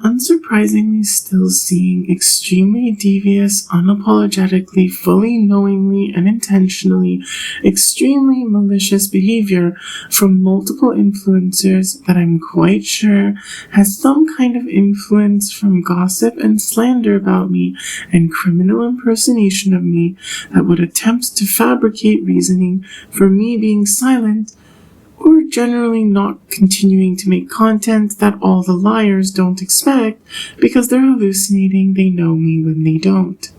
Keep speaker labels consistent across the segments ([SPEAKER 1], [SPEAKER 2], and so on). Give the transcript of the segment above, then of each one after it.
[SPEAKER 1] unsurprisingly still seeing extremely devious, unapologetically, fully knowingly, and intentionally extremely malicious behavior from multiple influencers that I'm quite sure has some kind of influence from gossip and slander about me and criminal impersonation of me that would attempt to fabricate reasoning for me being silent or generally not continuing to make content that all the liars don't expect because they're hallucinating they know me when they don't.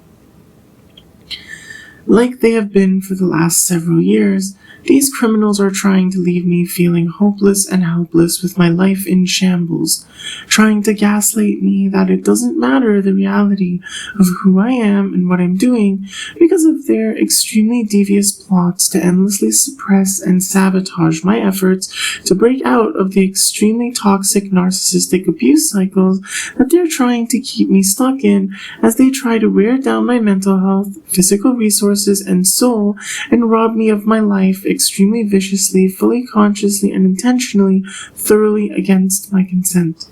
[SPEAKER 1] Like they have been for the last several years, these criminals are trying to leave me feeling hopeless and helpless with my life in shambles, trying to gaslight me that it doesn't matter the reality of who I am and what I'm doing because of their extremely devious plots to endlessly suppress and sabotage my efforts to break out of the extremely toxic narcissistic abuse cycles that they're trying to keep me stuck in as they try to wear down my mental health, physical resources, and soul and rob me of my life extremely viciously, fully consciously, and intentionally, thoroughly against my consent.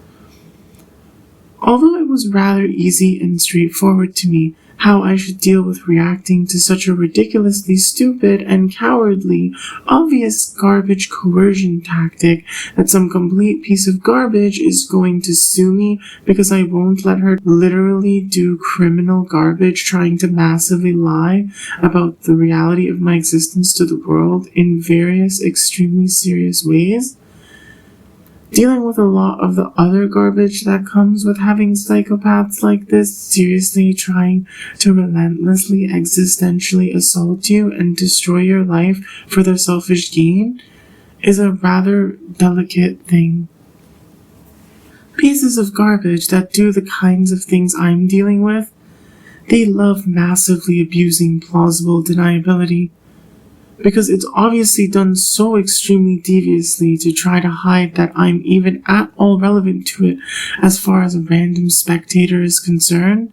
[SPEAKER 1] Although it was rather easy and straightforward to me how I should deal with reacting to such a ridiculously stupid and cowardly, obvious garbage coercion tactic that some complete piece of garbage is going to sue me because I won't let her literally do criminal garbage trying to massively lie about the reality of my existence to the world in various extremely serious ways. Dealing with a lot of the other garbage that comes with having psychopaths like this seriously trying to relentlessly existentially assault you and destroy your life for their selfish gain is a rather delicate thing. Pieces of garbage that do the kinds of things I'm dealing with, they love massively abusing plausible deniability, because it's obviously done so extremely deviously to try to hide that I'm even at all relevant to it as far as a random spectator is concerned.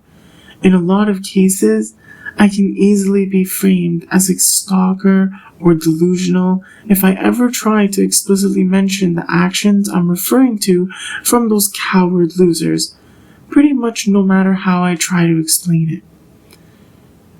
[SPEAKER 1] In a lot of cases, I can easily be framed as a stalker or delusional if I ever try to explicitly mention the actions I'm referring to from those coward losers, pretty much no matter how I try to explain it.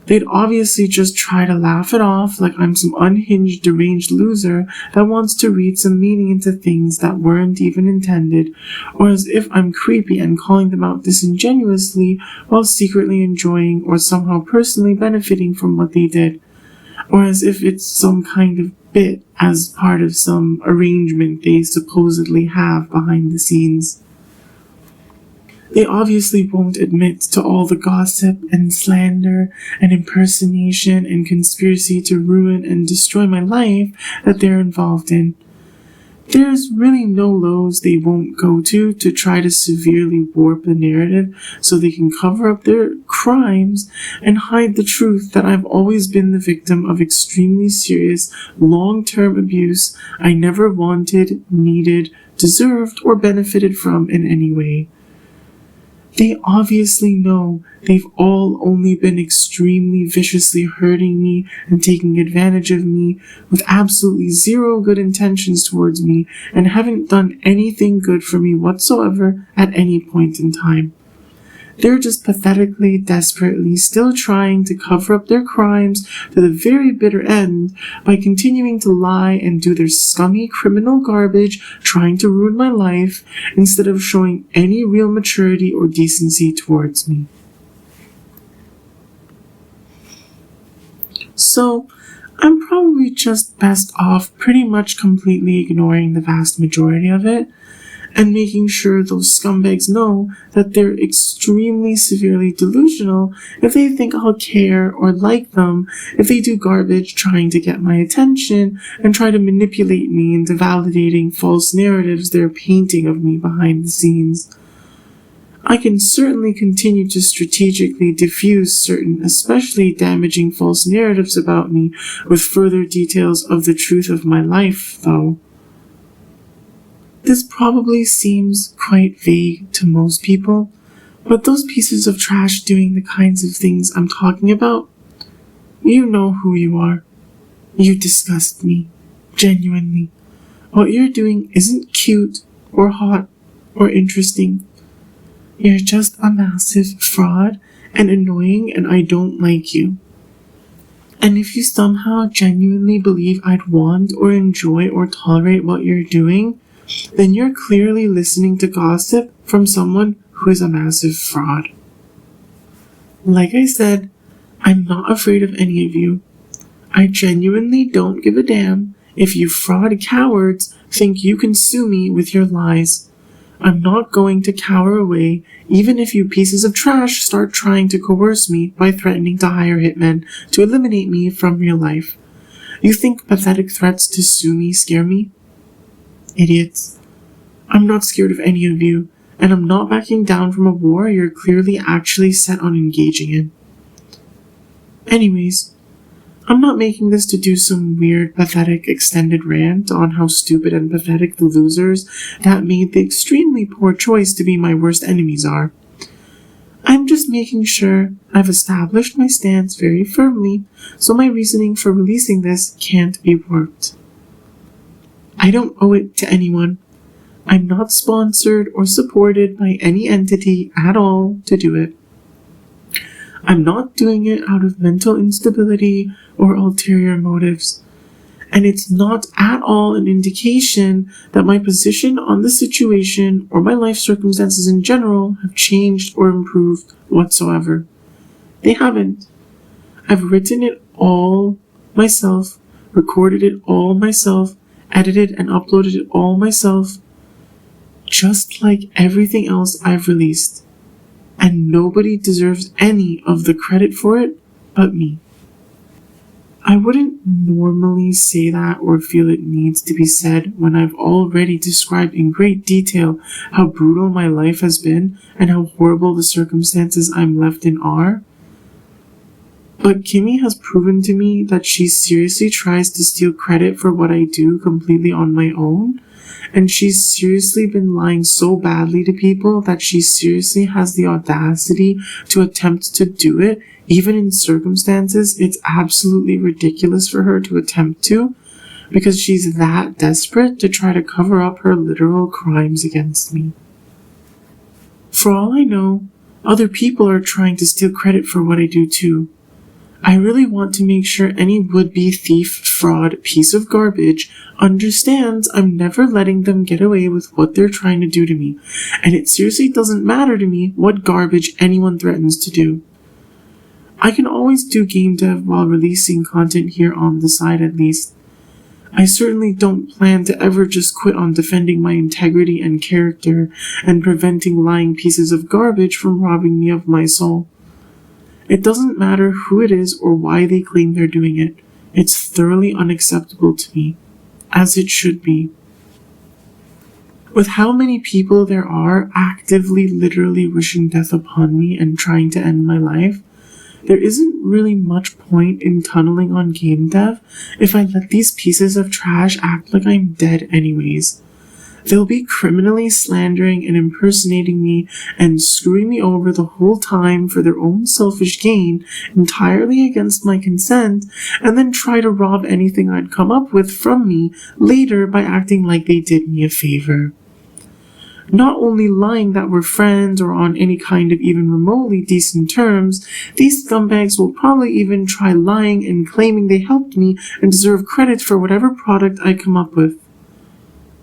[SPEAKER 1] They'd obviously just try to laugh it off like I'm some unhinged, deranged loser that wants to read some meaning into things that weren't even intended, or as if I'm creepy and calling them out disingenuously while secretly enjoying or somehow personally benefiting from what they did, or as if it's some kind of bit as part of some arrangement they supposedly have behind the scenes. They obviously won't admit to all the gossip and slander and impersonation and conspiracy to ruin and destroy my life that they're involved in. There's really no lows they won't go to try to severely warp the narrative so they can cover up their crimes and hide the truth that I've always been the victim of extremely serious, long-term abuse I never wanted, needed, deserved, or benefited from in any way. They obviously know they've all only been extremely viciously hurting me and taking advantage of me with absolutely zero good intentions towards me and haven't done anything good for me whatsoever at any point in time. They're just pathetically, desperately still trying to cover up their crimes to the very bitter end by continuing to lie and do their scummy criminal garbage trying to ruin my life instead of showing any real maturity or decency towards me. So, I'm probably just best off pretty much completely ignoring the vast majority of it, and making sure those scumbags know that they're extremely severely delusional if they think I'll care or like them if they do garbage trying to get my attention and try to manipulate me into validating false narratives they're painting of me behind the scenes. I can certainly continue to strategically diffuse certain especially damaging false narratives about me with further details of the truth of my life, though. This probably seems quite vague to most people, but those pieces of trash doing the kinds of things I'm talking about, you know who you are. You disgust me, genuinely. What you're doing isn't cute, or hot, or interesting. You're just a massive fraud and annoying, and I don't like you. And if you somehow genuinely believe I'd want or enjoy or tolerate what you're doing, then you're clearly listening to gossip from someone who is a massive fraud. Like I said, I'm not afraid of any of you. I genuinely don't give a damn if you fraud cowards think you can sue me with your lies. I'm not going to cower away, even if you pieces of trash start trying to coerce me by threatening to hire hitmen to eliminate me from real life. You think pathetic threats to sue me scare me? Idiots. I'm not scared of any of you, and I'm not backing down from a war you're clearly actually set on engaging in. Anyways, I'm not making this to do some weird, pathetic, extended rant on how stupid and pathetic the losers that made the extremely poor choice to be my worst enemies are. I'm just making sure I've established my stance very firmly, so my reasoning for releasing this can't be warped. I don't owe it to anyone. I'm not sponsored or supported by any entity at all to do it. I'm not doing it out of mental instability or ulterior motives, and it's not at all an indication that my position on the situation or my life circumstances in general have changed or improved whatsoever. They haven't. I've written it all myself, recorded it all myself, edited and uploaded it all myself, just like everything else I've released. And nobody deserves any of the credit for it but me. I wouldn't normally say that or feel it needs to be said when I've already described in great detail how brutal my life has been and how horrible the circumstances I'm left in are. But Kimmy has proven to me that she seriously tries to steal credit for what I do completely on my own, and she's seriously been lying so badly to people that she seriously has the audacity to attempt to do it, even in circumstances it's absolutely ridiculous for her to attempt to, because she's that desperate to try to cover up her literal crimes against me. For all I know, other people are trying to steal credit for what I do too. I really want to make sure any would-be thief, fraud, piece of garbage understands I'm never letting them get away with what they're trying to do to me, and it seriously doesn't matter to me what garbage anyone threatens to do. I can always do game dev while releasing content here on the side at least. I certainly don't plan to ever just quit on defending my integrity and character and preventing lying pieces of garbage from robbing me of my soul. It doesn't matter who it is or why they claim they're doing it. It's thoroughly unacceptable to me, as it should be. With how many people there are actively, literally wishing death upon me and trying to end my life, there isn't really much point in tunneling on game dev if I let these pieces of trash act like I'm dead anyways. They'll be criminally slandering and impersonating me and screwing me over the whole time for their own selfish gain, entirely against my consent, and then try to rob anything I'd come up with from me later by acting like they did me a favor. Not only lying that we're friends or on any kind of even remotely decent terms, these scumbags will probably even try lying and claiming they helped me and deserve credit for whatever product I come up with.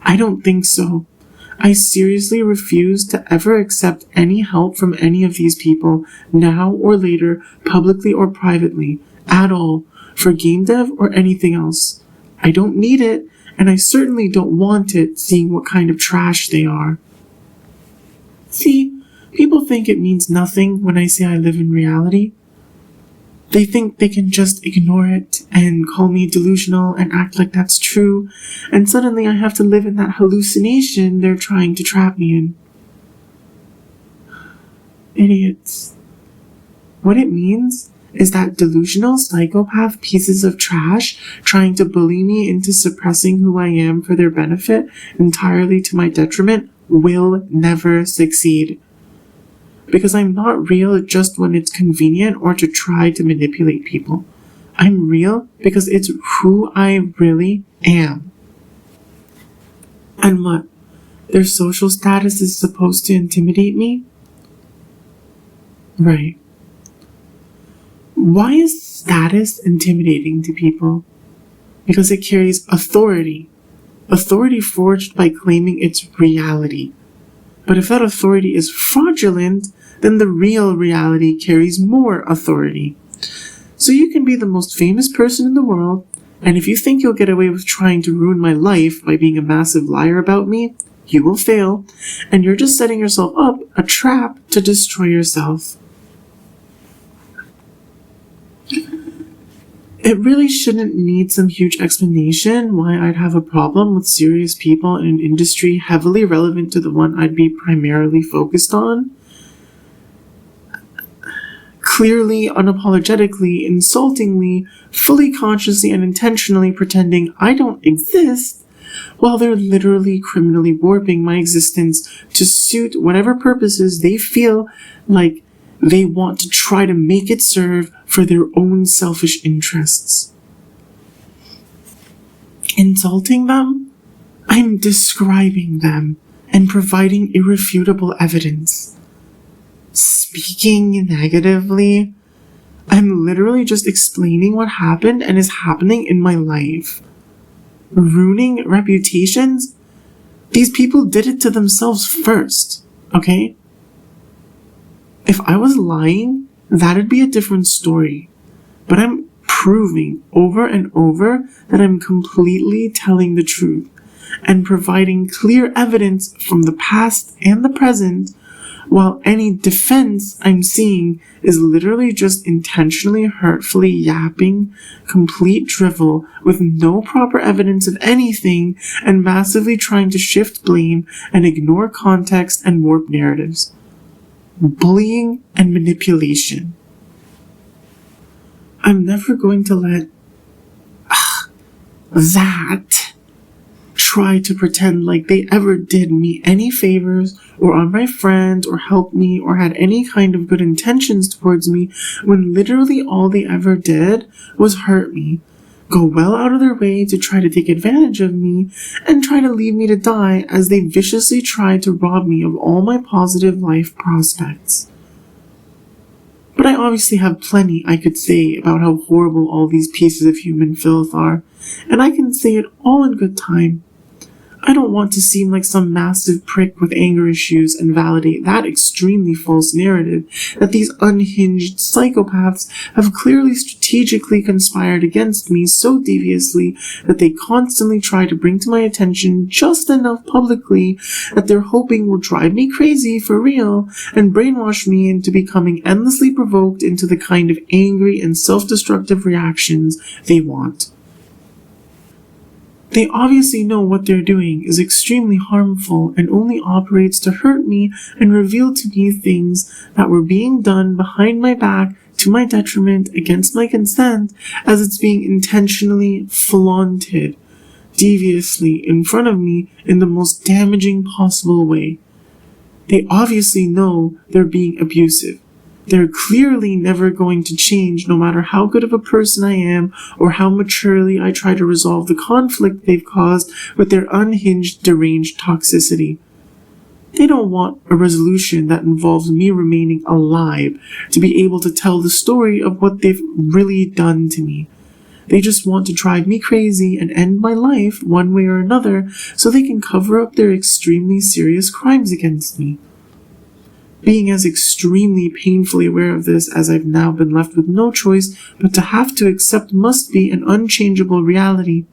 [SPEAKER 1] I don't think so. I seriously refuse to ever accept any help from any of these people, now or later, publicly or privately, at all, for game dev or anything else. I don't need it, and I certainly don't want it, seeing what kind of trash they are. See, people think it means nothing when I say I live in reality. They think they can just ignore it and call me delusional and act like that's true, and suddenly I have to live in that hallucination they're trying to trap me in. Idiots. What it means is that delusional psychopath pieces of trash trying to bully me into suppressing who I am for their benefit entirely to my detriment will never succeed. Because I'm not real just when it's convenient or to try to manipulate people. I'm real because it's who I really am. And what? Their social status is supposed to intimidate me? Right. Why is status intimidating to people? Because it carries authority. Authority forged by claiming it's reality. But if that authority is fraudulent, then the real reality carries more authority. So you can be the most famous person in the world, and if you think you'll get away with trying to ruin my life by being a massive liar about me, you will fail, and you're just setting yourself up a trap to destroy yourself. It really shouldn't need some huge explanation why I'd have a problem with serious people in an industry heavily relevant to the one I'd be primarily focused on. Clearly, unapologetically, insultingly, fully consciously and intentionally pretending I don't exist, while they're literally criminally warping my existence to suit whatever purposes they feel like they want to try to make it serve for their own selfish interests. Insulting them? I'm describing them and providing irrefutable evidence. Speaking negatively? I'm literally just explaining what happened and is happening in my life. Ruining reputations? These people did it to themselves first, okay? If I was lying, that'd be a different story. But I'm proving over and over that I'm completely telling the truth and providing clear evidence from the past and the present, while any defense I'm seeing is literally just intentionally hurtfully yapping complete drivel with no proper evidence of anything and massively trying to shift blame and ignore context and warp narratives. Bullying and manipulation. I'm never going to let that try to pretend like they ever did me any favors or are my friends or helped me or had any kind of good intentions towards me when literally all they ever did was hurt me, go well out of their way to try to take advantage of me, and try to leave me to die as they viciously tried to rob me of all my positive life prospects. But I obviously have plenty I could say about how horrible all these pieces of human filth are, and I can say it all in good time. I don't want to seem like some massive prick with anger issues and validate that extremely false narrative that these unhinged psychopaths have clearly strategically conspired against me so deviously that they constantly try to bring to my attention just enough publicly that they're hoping will drive me crazy for real and brainwash me into becoming endlessly provoked into the kind of angry and self-destructive reactions they want. They obviously know what they're doing is extremely harmful and only operates to hurt me and reveal to me things that were being done behind my back to my detriment against my consent as it's being intentionally flaunted deviously in front of me in the most damaging possible way. They obviously know they're being abusive. They're clearly never going to change no matter how good of a person I am or how maturely I try to resolve the conflict they've caused with their unhinged, deranged toxicity. They don't want a resolution that involves me remaining alive to be able to tell the story of what they've really done to me. They just want to drive me crazy and end my life one way or another so they can cover up their extremely serious crimes against me. Being as extremely painfully aware of this as I've now been left with no choice but to have to accept must be an unchangeable reality,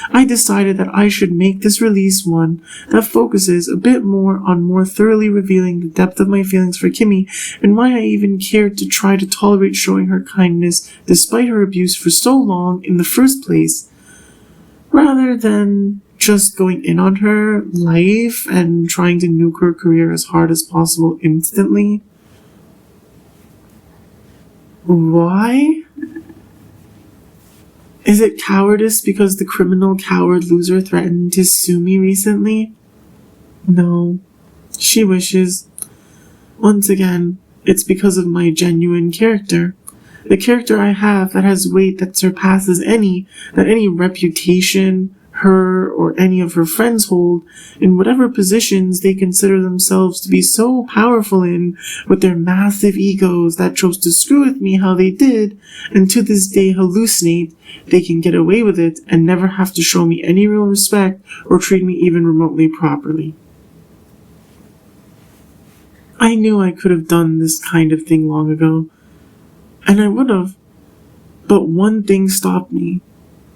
[SPEAKER 1] I decided that I should make this release one that focuses a bit more on more thoroughly revealing the depth of my feelings for Kimmy and why I even cared to try to tolerate showing her kindness despite her abuse for so long in the first place, rather than just going in on her life and trying to nuke her career as hard as possible instantly. Why? Is it cowardice because the criminal coward loser threatened to sue me recently? No. She wishes. Once again, it's because of my genuine character. The character I have that has weight that surpasses any reputation, her or any of her friends hold in whatever positions they consider themselves to be so powerful in with their massive egos that chose to screw with me how they did and to this day hallucinate they can get away with it and never have to show me any real respect or treat me even remotely properly. I knew I could have done this kind of thing long ago, and I would have, but one thing stopped me,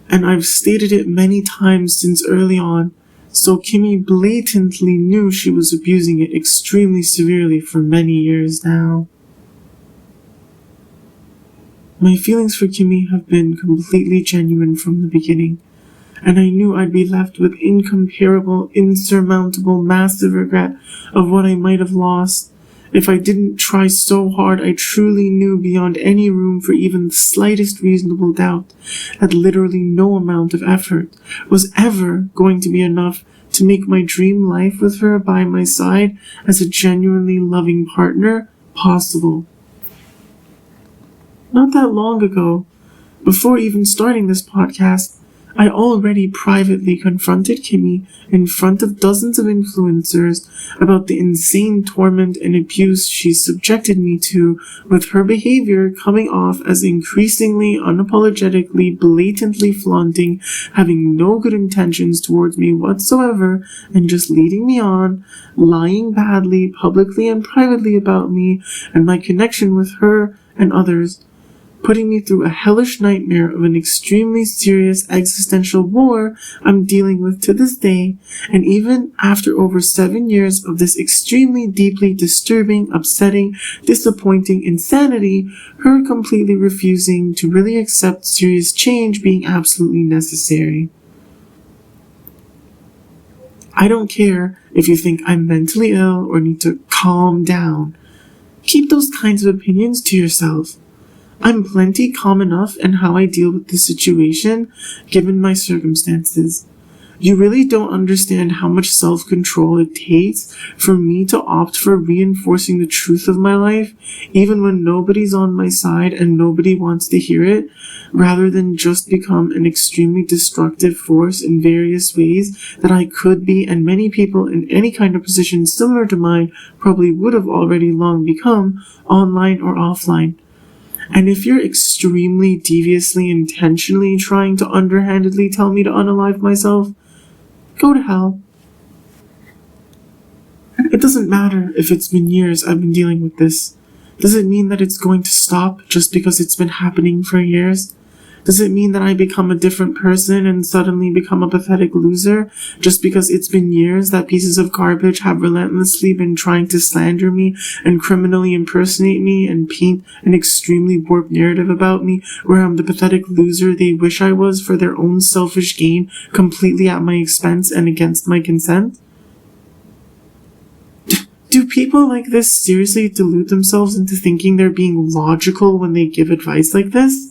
[SPEAKER 1] and I've stated it many times since early on, so Kimmy blatantly knew she was abusing it extremely severely for many years now. My feelings for Kimmy have been completely genuine from the beginning, and I knew I'd be left with incomparable, insurmountable, massive regret of what I might have lost if I didn't try so hard. I truly knew beyond any room for even the slightest reasonable doubt that literally no amount of effort was ever going to be enough to make my dream life with her by my side as a genuinely loving partner possible. Not that long ago, before even starting this podcast, I already privately confronted Kimmy in front of dozens of influencers about the insane torment and abuse she subjected me to, with her behavior coming off as increasingly, unapologetically, blatantly flaunting, having no good intentions towards me whatsoever, and just leading me on, lying badly, publicly and privately about me and my connection with her and others, putting me through a hellish nightmare of an extremely serious existential war I'm dealing with to this day, and even after over 7 years of this extremely deeply disturbing, upsetting, disappointing insanity, her completely refusing to really accept serious change being absolutely necessary. I don't care if you think I'm mentally ill or need to calm down. Keep those kinds of opinions to yourself. I'm plenty calm enough in how I deal with this situation, given my circumstances. You really don't understand how much self-control it takes for me to opt for reinforcing the truth of my life, even when nobody's on my side and nobody wants to hear it, rather than just become an extremely destructive force in various ways that I could be, and many people in any kind of position similar to mine probably would have already long become, online or offline. And if you're extremely deviously, intentionally trying to underhandedly tell me to unalive myself, go to hell. It doesn't matter if it's been years I've been dealing with this. Does it mean that it's going to stop just because it's been happening for years? Does it mean that I become a different person and suddenly become a pathetic loser just because it's been years that pieces of garbage have relentlessly been trying to slander me and criminally impersonate me and paint an extremely warped narrative about me where I'm the pathetic loser they wish I was for their own selfish gain, completely at my expense and against my consent? Do people like this seriously delude themselves into thinking they're being logical when they give advice like this?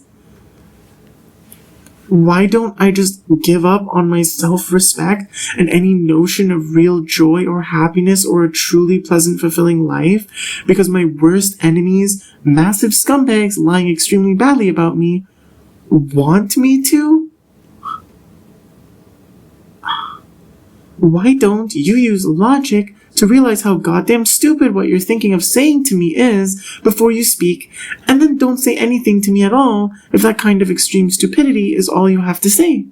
[SPEAKER 1] Why don't I just give up on my self-respect and any notion of real joy or happiness or a truly pleasant, fulfilling life because my worst enemies, massive scumbags lying extremely badly about me, want me to? Why don't you use logic to realize how goddamn stupid what you're thinking of saying to me is before you speak, and then don't say anything to me at all if that kind of extreme stupidity is all you have to say?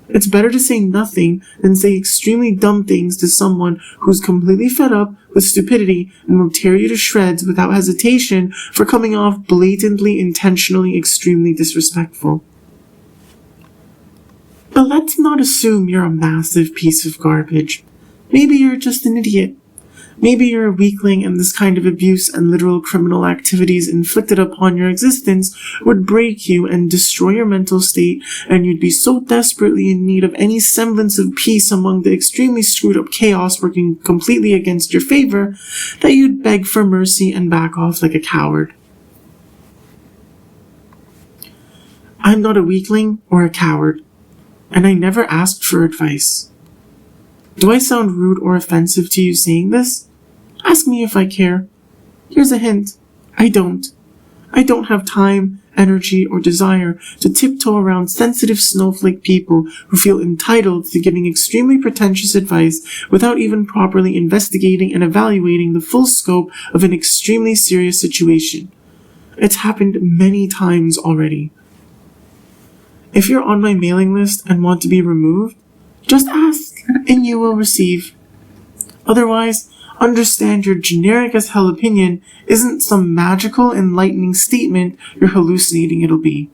[SPEAKER 1] It's better to say nothing than say extremely dumb things to someone who's completely fed up with stupidity and will tear you to shreds without hesitation for coming off blatantly, intentionally, extremely disrespectful. But let's not assume you're a massive piece of garbage. Maybe you're just an idiot. Maybe you're a weakling and this kind of abuse and literal criminal activities inflicted upon your existence would break you and destroy your mental state, and you'd be so desperately in need of any semblance of peace among the extremely screwed up chaos working completely against your favor that you'd beg for mercy and back off like a coward. I'm not a weakling or a coward, and I never asked for advice. Do I sound rude or offensive to you saying this? Ask me if I care. Here's a hint. I don't. I don't have time, energy, or desire to tiptoe around sensitive snowflake people who feel entitled to giving extremely pretentious advice without even properly investigating and evaluating the full scope of an extremely serious situation. It's happened many times already. If you're on my mailing list and want to be removed, just ask and you will receive. Otherwise, understand your generic as hell opinion isn't some magical, enlightening statement you're hallucinating it'll be.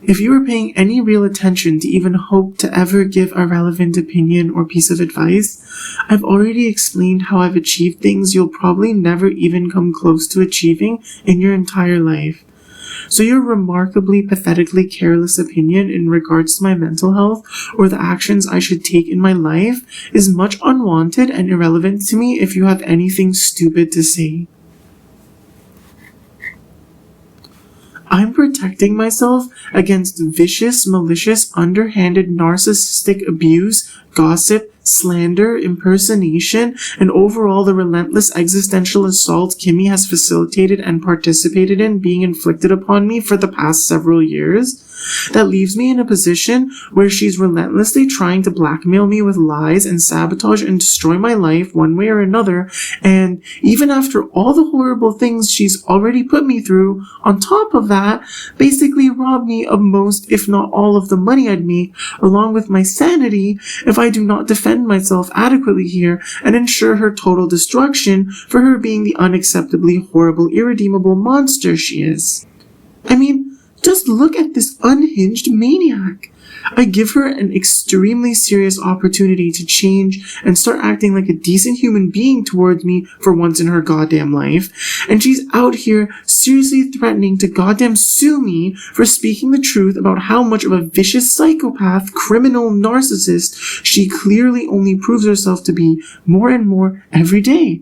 [SPEAKER 1] If you were paying any real attention to even hope to ever give a relevant opinion or piece of advice, I've already explained how I've achieved things you'll probably never even come close to achieving in your entire life. So your remarkably pathetically careless opinion in regards to my mental health or the actions I should take in my life is much unwanted and irrelevant to me if you have anything stupid to say. I'm protecting myself against vicious, malicious, underhanded, narcissistic abuse, gossip, slander, impersonation, and overall the relentless existential assault Kimmy has facilitated and participated in being inflicted upon me for the past several years. That leaves me in a position where she's relentlessly trying to blackmail me with lies and sabotage and destroy my life one way or another, and even after all the horrible things she's already put me through, on top of that, basically rob me of most, if not all, of the money I'd make, along with my sanity, if I do not defend myself adequately here and ensure her total destruction for her being the unacceptably horrible, irredeemable monster she is. I mean, just look at this unhinged maniac. I give her an extremely serious opportunity to change and start acting like a decent human being towards me for once in her goddamn life, and she's out here seriously threatening to goddamn sue me for speaking the truth about how much of a vicious psychopath, criminal narcissist she clearly only proves herself to be more and more every day.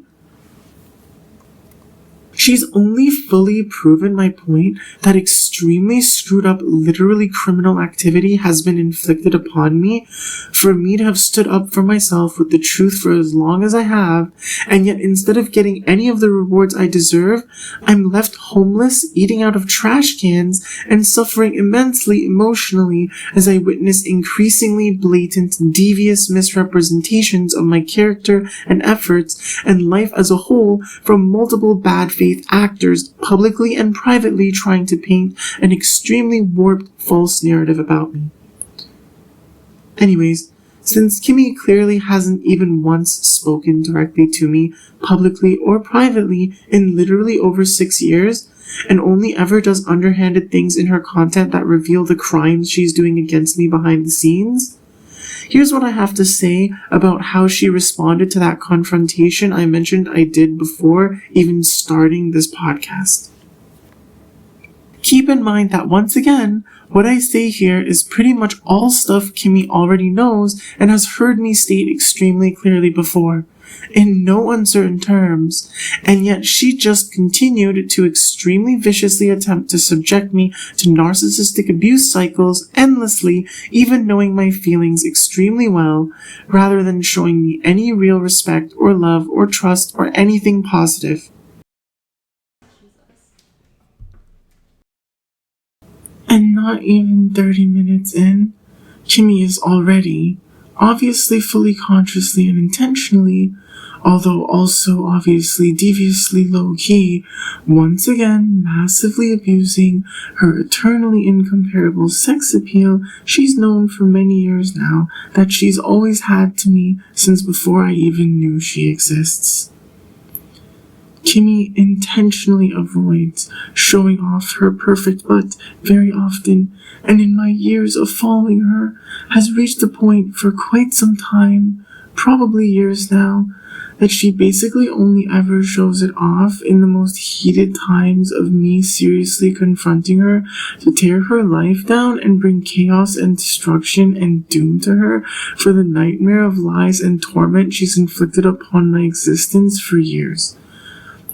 [SPEAKER 1] She's only fully proven my point that extremely screwed up, literally criminal activity has been inflicted upon me for me to have stood up for myself with the truth for as long as I have, and yet instead of getting any of the rewards I deserve, I'm left homeless, eating out of trash cans, and suffering immensely emotionally as I witness increasingly blatant, devious misrepresentations of my character and efforts and life as a whole from multiple bad faith actors publicly and privately trying to paint an extremely warped false narrative about me. Anyways, since Kimmy clearly hasn't even once spoken directly to me, publicly or privately, in literally over 6 years, and only ever does underhanded things in her content that reveal the crimes she's doing against me behind the scenes, here's what I have to say about how she responded to that confrontation I mentioned I did before even starting this podcast. Keep in mind that once again, what I say here is pretty much all stuff Kimmy already knows and has heard me state extremely clearly before, in no uncertain terms, and yet she just continued to extremely viciously attempt to subject me to narcissistic abuse cycles endlessly, even knowing my feelings extremely well, rather than showing me any real respect or love or trust or anything positive. And not even 30 minutes in, Kimmy is already, obviously fully consciously and intentionally, although also obviously deviously low-key, once again massively abusing her eternally incomparable sex appeal she's known for many years now that she's always had to me since before I even knew she exists. Kimmy intentionally avoids showing off her perfect butt very often, and in my years of following her, has reached a point for quite some time, probably years now, that she basically only ever shows it off in the most heated times of me seriously confronting her to tear her life down and bring chaos and destruction and doom to her for the nightmare of lies and torment she's inflicted upon my existence for years.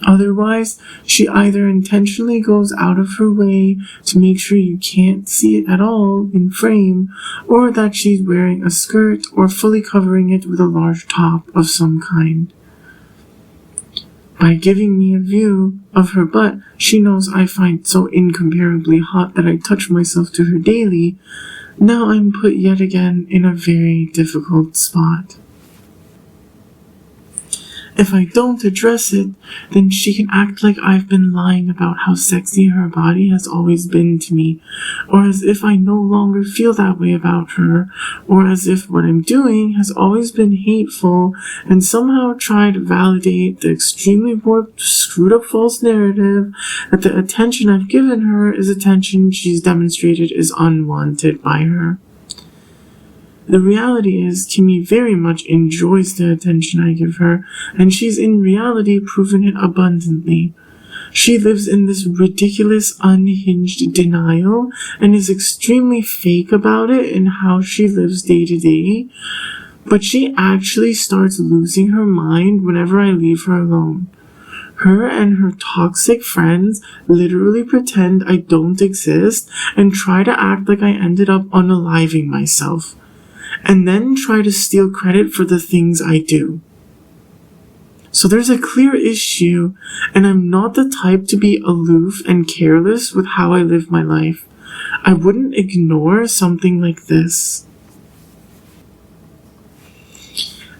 [SPEAKER 1] Otherwise, she either intentionally goes out of her way to make sure you can't see it at all in frame, or that she's wearing a skirt or fully covering it with a large top of some kind. By giving me a view of her butt she knows I find so incomparably hot that I touch myself to her daily, now I'm put yet again in a very difficult spot. If I don't address it, then she can act like I've been lying about how sexy her body has always been to me, or as if I no longer feel that way about her, or as if what I'm doing has always been hateful, and somehow try to validate the extremely warped, screwed up false narrative that the attention I've given her is attention she's demonstrated is unwanted by her. The reality is, Kimmy very much enjoys the attention I give her, and she's in reality proven it abundantly. She lives in this ridiculous, unhinged denial, and is extremely fake about it in how she lives day to day, but she actually starts losing her mind whenever I leave her alone. Her and her toxic friends literally pretend I don't exist and try to act like I ended up unaliving myself, and then try to steal credit for the things I do. So there's a clear issue, and I'm not the type to be aloof and careless with how I live my life. I wouldn't ignore something like this.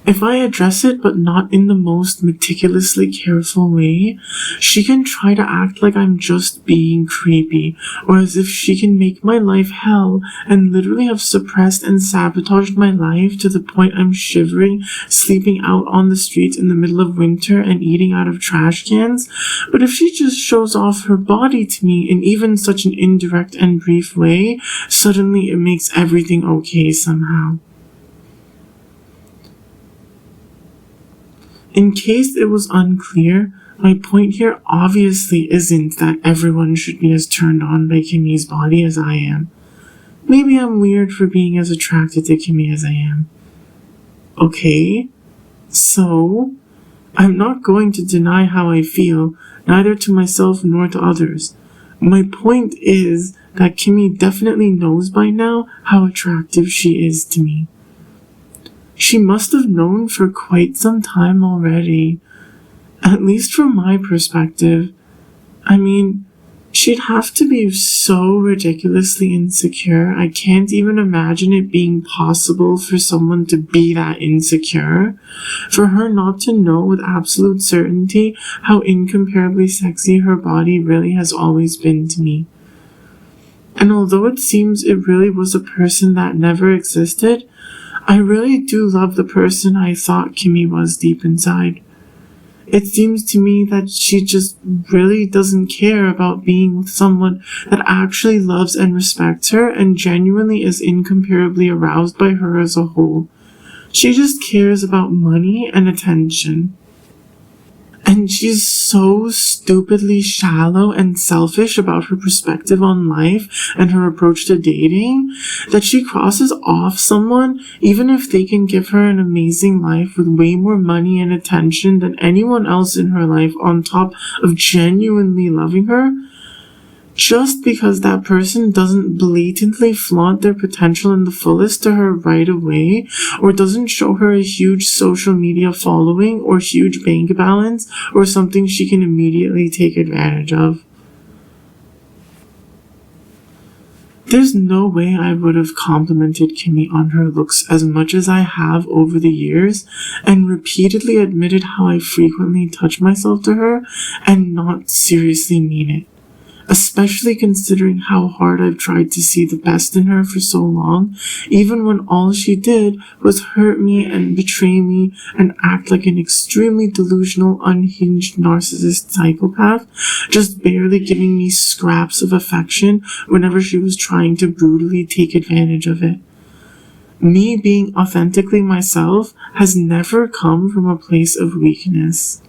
[SPEAKER 1] If I address it but not in the most meticulously careful way, she can try to act like I'm just being creepy, or as if she can make my life hell and literally have suppressed and sabotaged my life to the point I'm shivering, sleeping out on the streets in the middle of winter and eating out of trash cans. But if she just shows off her body to me in even such an indirect and brief way, suddenly it makes everything okay somehow. In case it was unclear, my point here obviously isn't that everyone should be as turned on by Kimmy's body as I am. Maybe I'm weird for being as attracted to Kimmy as I am. Okay, so I'm not going to deny how I feel, neither to myself nor to others. My point is that Kimmy definitely knows by now how attractive she is to me. She must have known for quite some time already, at least from my perspective. I mean, she'd have to be so ridiculously insecure. I can't even imagine it being possible for someone to be that insecure. For her not to know with absolute certainty how incomparably sexy her body really has always been to me. And although it seems it really was a person that never existed, I really do love the person I thought Kimmy was deep inside. It seems to me that she just really doesn't care about being with someone that actually loves and respects her and genuinely is incomparably aroused by her as a whole. She just cares about money and attention. And she's so stupidly shallow and selfish about her perspective on life and her approach to dating that she crosses off someone even if they can give her an amazing life with way more money and attention than anyone else in her life on top of genuinely loving her, just because that person doesn't blatantly flaunt their potential in the fullest to her right away, or doesn't show her a huge social media following or huge bank balance or something she can immediately take advantage of. There's no way I would have complimented Kimmy on her looks as much as I have over the years and repeatedly admitted how I frequently touch myself to her and not seriously mean it. Especially considering how hard I've tried to see the best in her for so long, even when all she did was hurt me and betray me and act like an extremely delusional, unhinged narcissist psychopath, just barely giving me scraps of affection whenever she was trying to brutally take advantage of it. Me being authentically myself has never come from a place of weakness.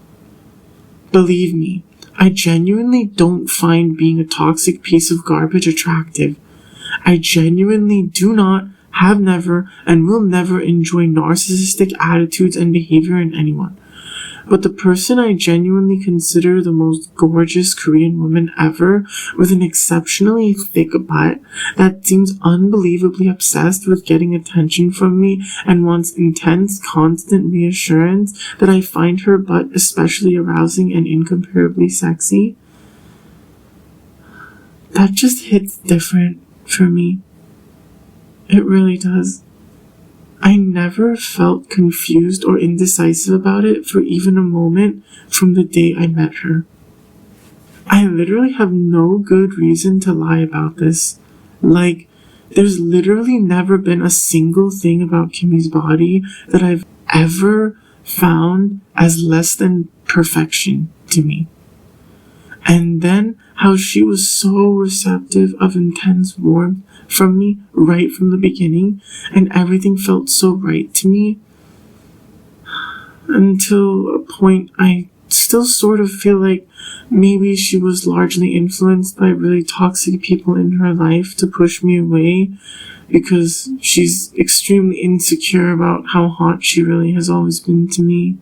[SPEAKER 1] Believe me, I genuinely don't find being a toxic piece of garbage attractive. I genuinely do not, have never, and will never enjoy narcissistic attitudes and behavior in anyone. But the person I genuinely consider the most gorgeous Korean woman ever, with an exceptionally thick butt that seems unbelievably obsessed with getting attention from me and wants intense, constant reassurance that I find her butt especially arousing and incomparably sexy, that just hits different for me. It really does. I never felt confused or indecisive about it for even a moment from the day I met her. I literally have no good reason to lie about this. Like, there's literally never been a single thing about Kimmy's body that I've ever found as less than perfection to me. And then how she was so receptive of intense warmth from me right from the beginning, and everything felt so right to me, until a point I still sort of feel like maybe she was largely influenced by really toxic people in her life to push me away, because she's extremely insecure about how hot she really has always been to me.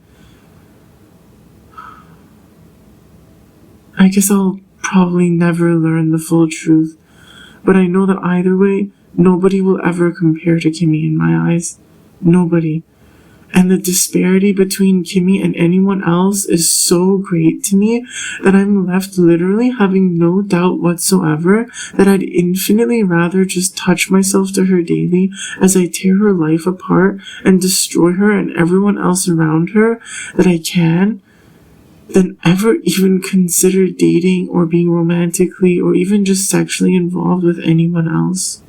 [SPEAKER 1] I guess I'll probably never learn the full truth, but I know that either way, nobody will ever compare to Kimmy in my eyes. Nobody. And the disparity between Kimmy and anyone else is so great to me that I'm left literally having no doubt whatsoever that I'd infinitely rather just touch myself to her daily as I tear her life apart and destroy her and everyone else around her that I can, than ever even consider dating or being romantically or even just sexually involved with anyone else.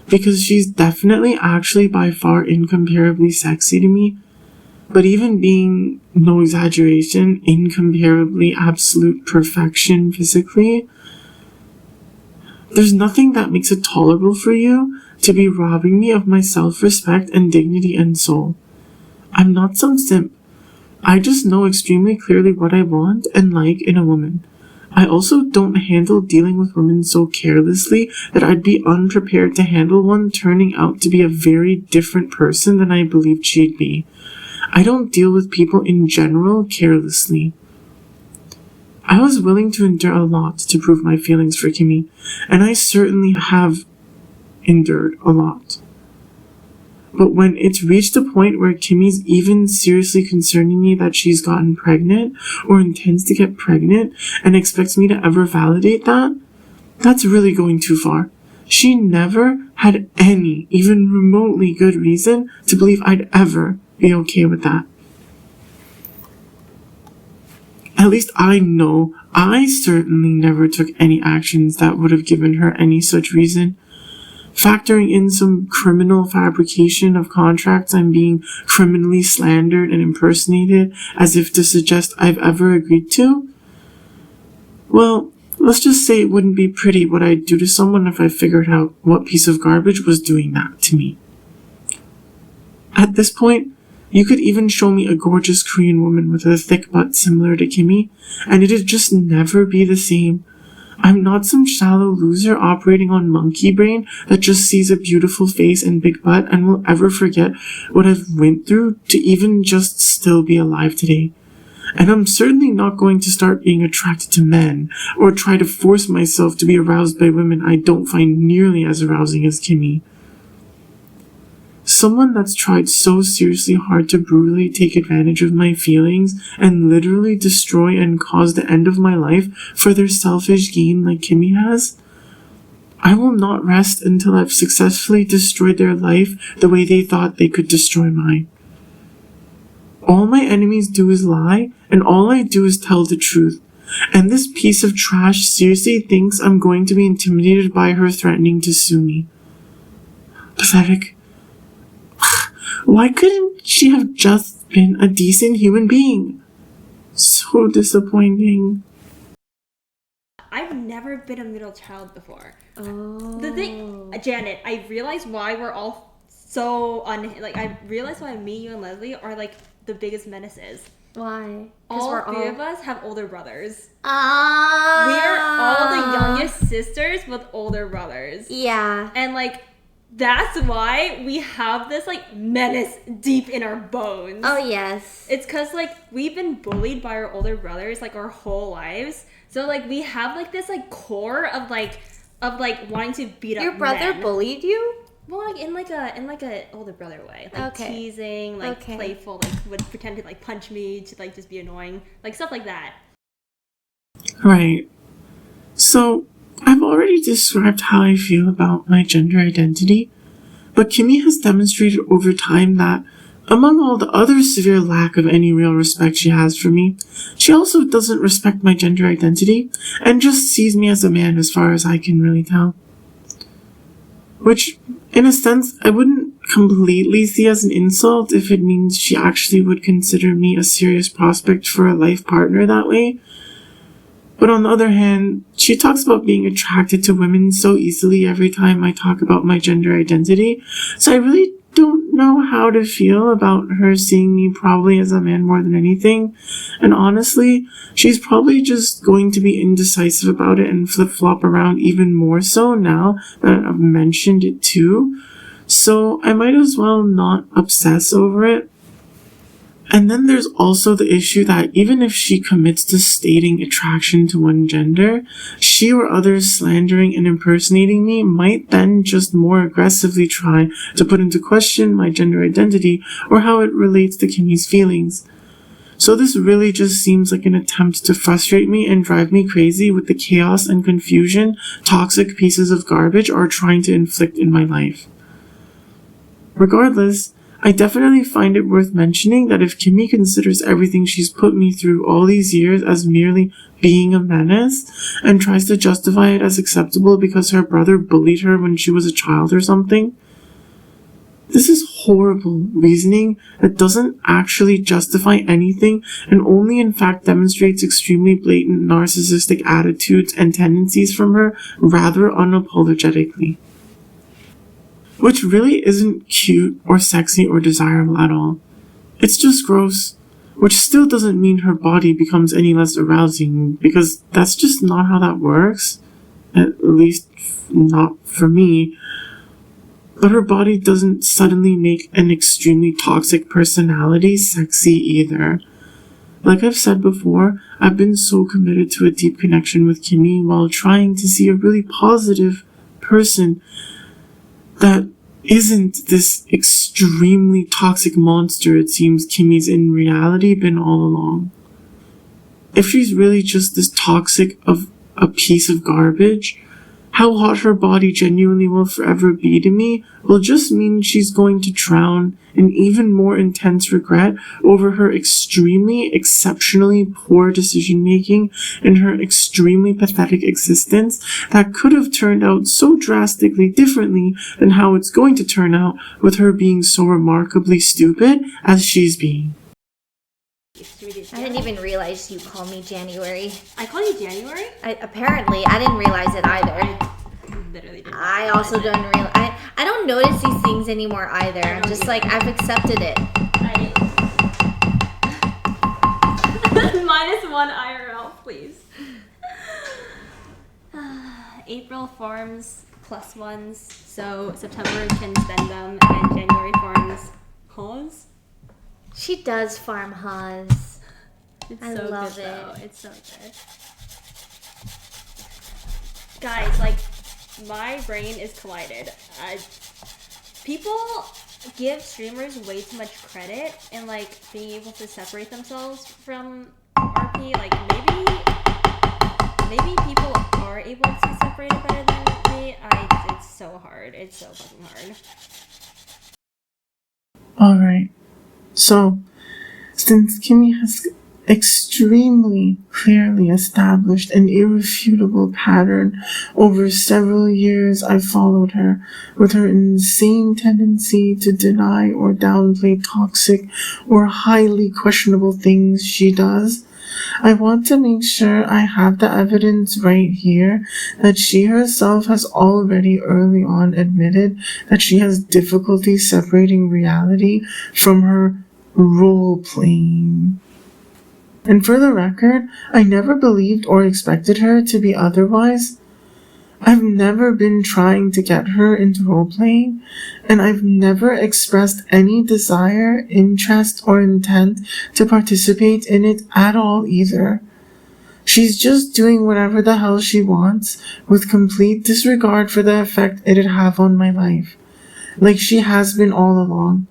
[SPEAKER 1] Because she's definitely actually by far incomparably sexy to me, but even being, no exaggeration, incomparably absolute perfection physically, there's nothing that makes it tolerable for you to be robbing me of my self-respect and dignity and soul. I'm not some simp. I just know extremely clearly what I want and like in a woman. I also don't handle dealing with women so carelessly that I'd be unprepared to handle one turning out to be a very different person than I believed she'd be. I don't deal with people in general carelessly. I was willing to endure a lot to prove my feelings for Kimmy, and I certainly have endured a lot. But when it's reached a point where Kimmy's even seriously concerning me that she's gotten pregnant or intends to get pregnant and expects me to ever validate that, that's really going too far. She never had any, even remotely good reason to believe I'd ever be okay with that. At least I know I certainly never took any actions that would have given her any such reason. Factoring in some criminal fabrication of contracts I'm being criminally slandered and impersonated as if to suggest I've ever agreed to? Well, let's just say it wouldn't be pretty what I'd do to someone if I figured out what piece of garbage was doing that to me. At this point, you could even show me a gorgeous Korean woman with a thick butt similar to Kimmy, and it'd just never be the same. I'm not some shallow loser operating on monkey brain that just sees a beautiful face and big butt and will ever forget what I've went through to even just still be alive today. And I'm certainly not going to start being attracted to men or try to force myself to be aroused by women I don't find nearly as arousing as Kimmy. Someone that's tried so seriously hard to brutally take advantage of my feelings and literally destroy and cause the end of my life for their selfish gain like Kimmy has? I will not rest until I've successfully destroyed their life the way they thought they could destroy mine. All my enemies do is lie, and all I do is tell the truth. And this piece of trash seriously thinks I'm going to be intimidated by her threatening to sue me. Pathetic. Why couldn't she have just been a decent human being? So disappointing.
[SPEAKER 2] I've never been a middle child before.
[SPEAKER 3] Oh.
[SPEAKER 2] The thing, Janet, I realize why we're all so I realize why me, you, and Leslie are like the biggest menaces.
[SPEAKER 3] Why?
[SPEAKER 2] All three of us have older brothers.
[SPEAKER 3] Ah.
[SPEAKER 2] We are all the youngest sisters with older brothers.
[SPEAKER 3] Yeah.
[SPEAKER 2] And like, That's why we have this like menace deep in our bones.
[SPEAKER 3] Oh yes.
[SPEAKER 2] It's because like we've been bullied by our older brothers like our whole lives. So like we have like this like core of like wanting to beat up
[SPEAKER 3] Your brother
[SPEAKER 2] men.
[SPEAKER 3] bullied you?
[SPEAKER 2] Well, like in like a older brother way, like
[SPEAKER 3] Okay.
[SPEAKER 2] teasing, like
[SPEAKER 3] Okay.
[SPEAKER 2] playful, like would pretend to like punch me to like just be annoying, like stuff like that.
[SPEAKER 1] Right. So, I've already described how I feel about my gender identity, but Kimmy has demonstrated over time that, among all the other severe lack of any real respect she has for me, she also doesn't respect my gender identity and just sees me as a man as far as I can really tell. Which, in a sense, I wouldn't completely see as an insult if it means she actually would consider me a serious prospect for a life partner that way. But on the other hand, she talks about being attracted to women so easily every time I talk about my gender identity, so I really don't know how to feel about her seeing me probably as a man more than anything. And honestly, she's probably just going to be indecisive about it and flip-flop around even more so now that I've mentioned it too. So I might as well not obsess over it. And then there's also the issue that even if she commits to stating attraction to one gender, she or others slandering and impersonating me might then just more aggressively try to put into question my gender identity or how it relates to Kimmy's feelings. So this really just seems like an attempt to frustrate me and drive me crazy with the chaos and confusion toxic pieces of garbage are trying to inflict in my life. Regardless, I definitely find it worth mentioning that if Kimmy considers everything she's put me through all these years as merely being a menace and tries to justify it as acceptable because her brother bullied her when she was a child or something, this is horrible reasoning that doesn't actually justify anything and only in fact demonstrates extremely blatant narcissistic attitudes and tendencies from her rather unapologetically. Which really isn't cute or sexy or desirable at all. It's just gross, which still doesn't mean her body becomes any less arousing, because that's just not how that works. At least, not for me. But her body doesn't suddenly make an extremely toxic personality sexy either. Like I've said before, I've been so committed to a deep connection with Kimmy while trying to see a really positive person that isn't this extremely toxic monster it seems Kimmy's in reality been all along. If she's really just this toxic of a piece of garbage, how hot her body genuinely will forever be to me will just mean she's going to drown in even more intense regret over her extremely, exceptionally poor decision-making and her extremely pathetic existence that could have turned out so drastically differently than how it's going to turn out with her being so remarkably stupid as she's being.
[SPEAKER 3] I didn't even realize you called me January.
[SPEAKER 2] I call you January?
[SPEAKER 3] Apparently, I didn't realize it either.
[SPEAKER 2] I literally didn't.
[SPEAKER 3] I also don't realize. I don't notice these things anymore either. I'm just like, I've accepted it.
[SPEAKER 2] -1 IRL, please. April forms +1s, so September can spend them, and January forms Haws.
[SPEAKER 3] She does farm Haws.
[SPEAKER 2] It's
[SPEAKER 3] I
[SPEAKER 2] so
[SPEAKER 3] love
[SPEAKER 2] good,
[SPEAKER 3] it.
[SPEAKER 2] though. It's so good. Guys, like, my brain is collided. People give streamers way too much credit and like being able to separate themselves from RP. Like maybe people are able to separate it better than me. It's so hard. It's so fucking hard.
[SPEAKER 1] Alright, so since Kimmy has extremely clearly established an irrefutable pattern over several years I've followed her with her insane tendency to deny or downplay toxic or highly questionable things she does, I want to make sure I have the evidence right here that she herself has already early on admitted that she has difficulty separating reality from her role-playing. And for the record, I never believed or expected her to be otherwise. I've never been trying to get her into role-playing, and I've never expressed any desire, interest, or intent to participate in it at all either. She's just doing whatever the hell she wants, with complete disregard for the effect it'd have on my life, like she has been all along.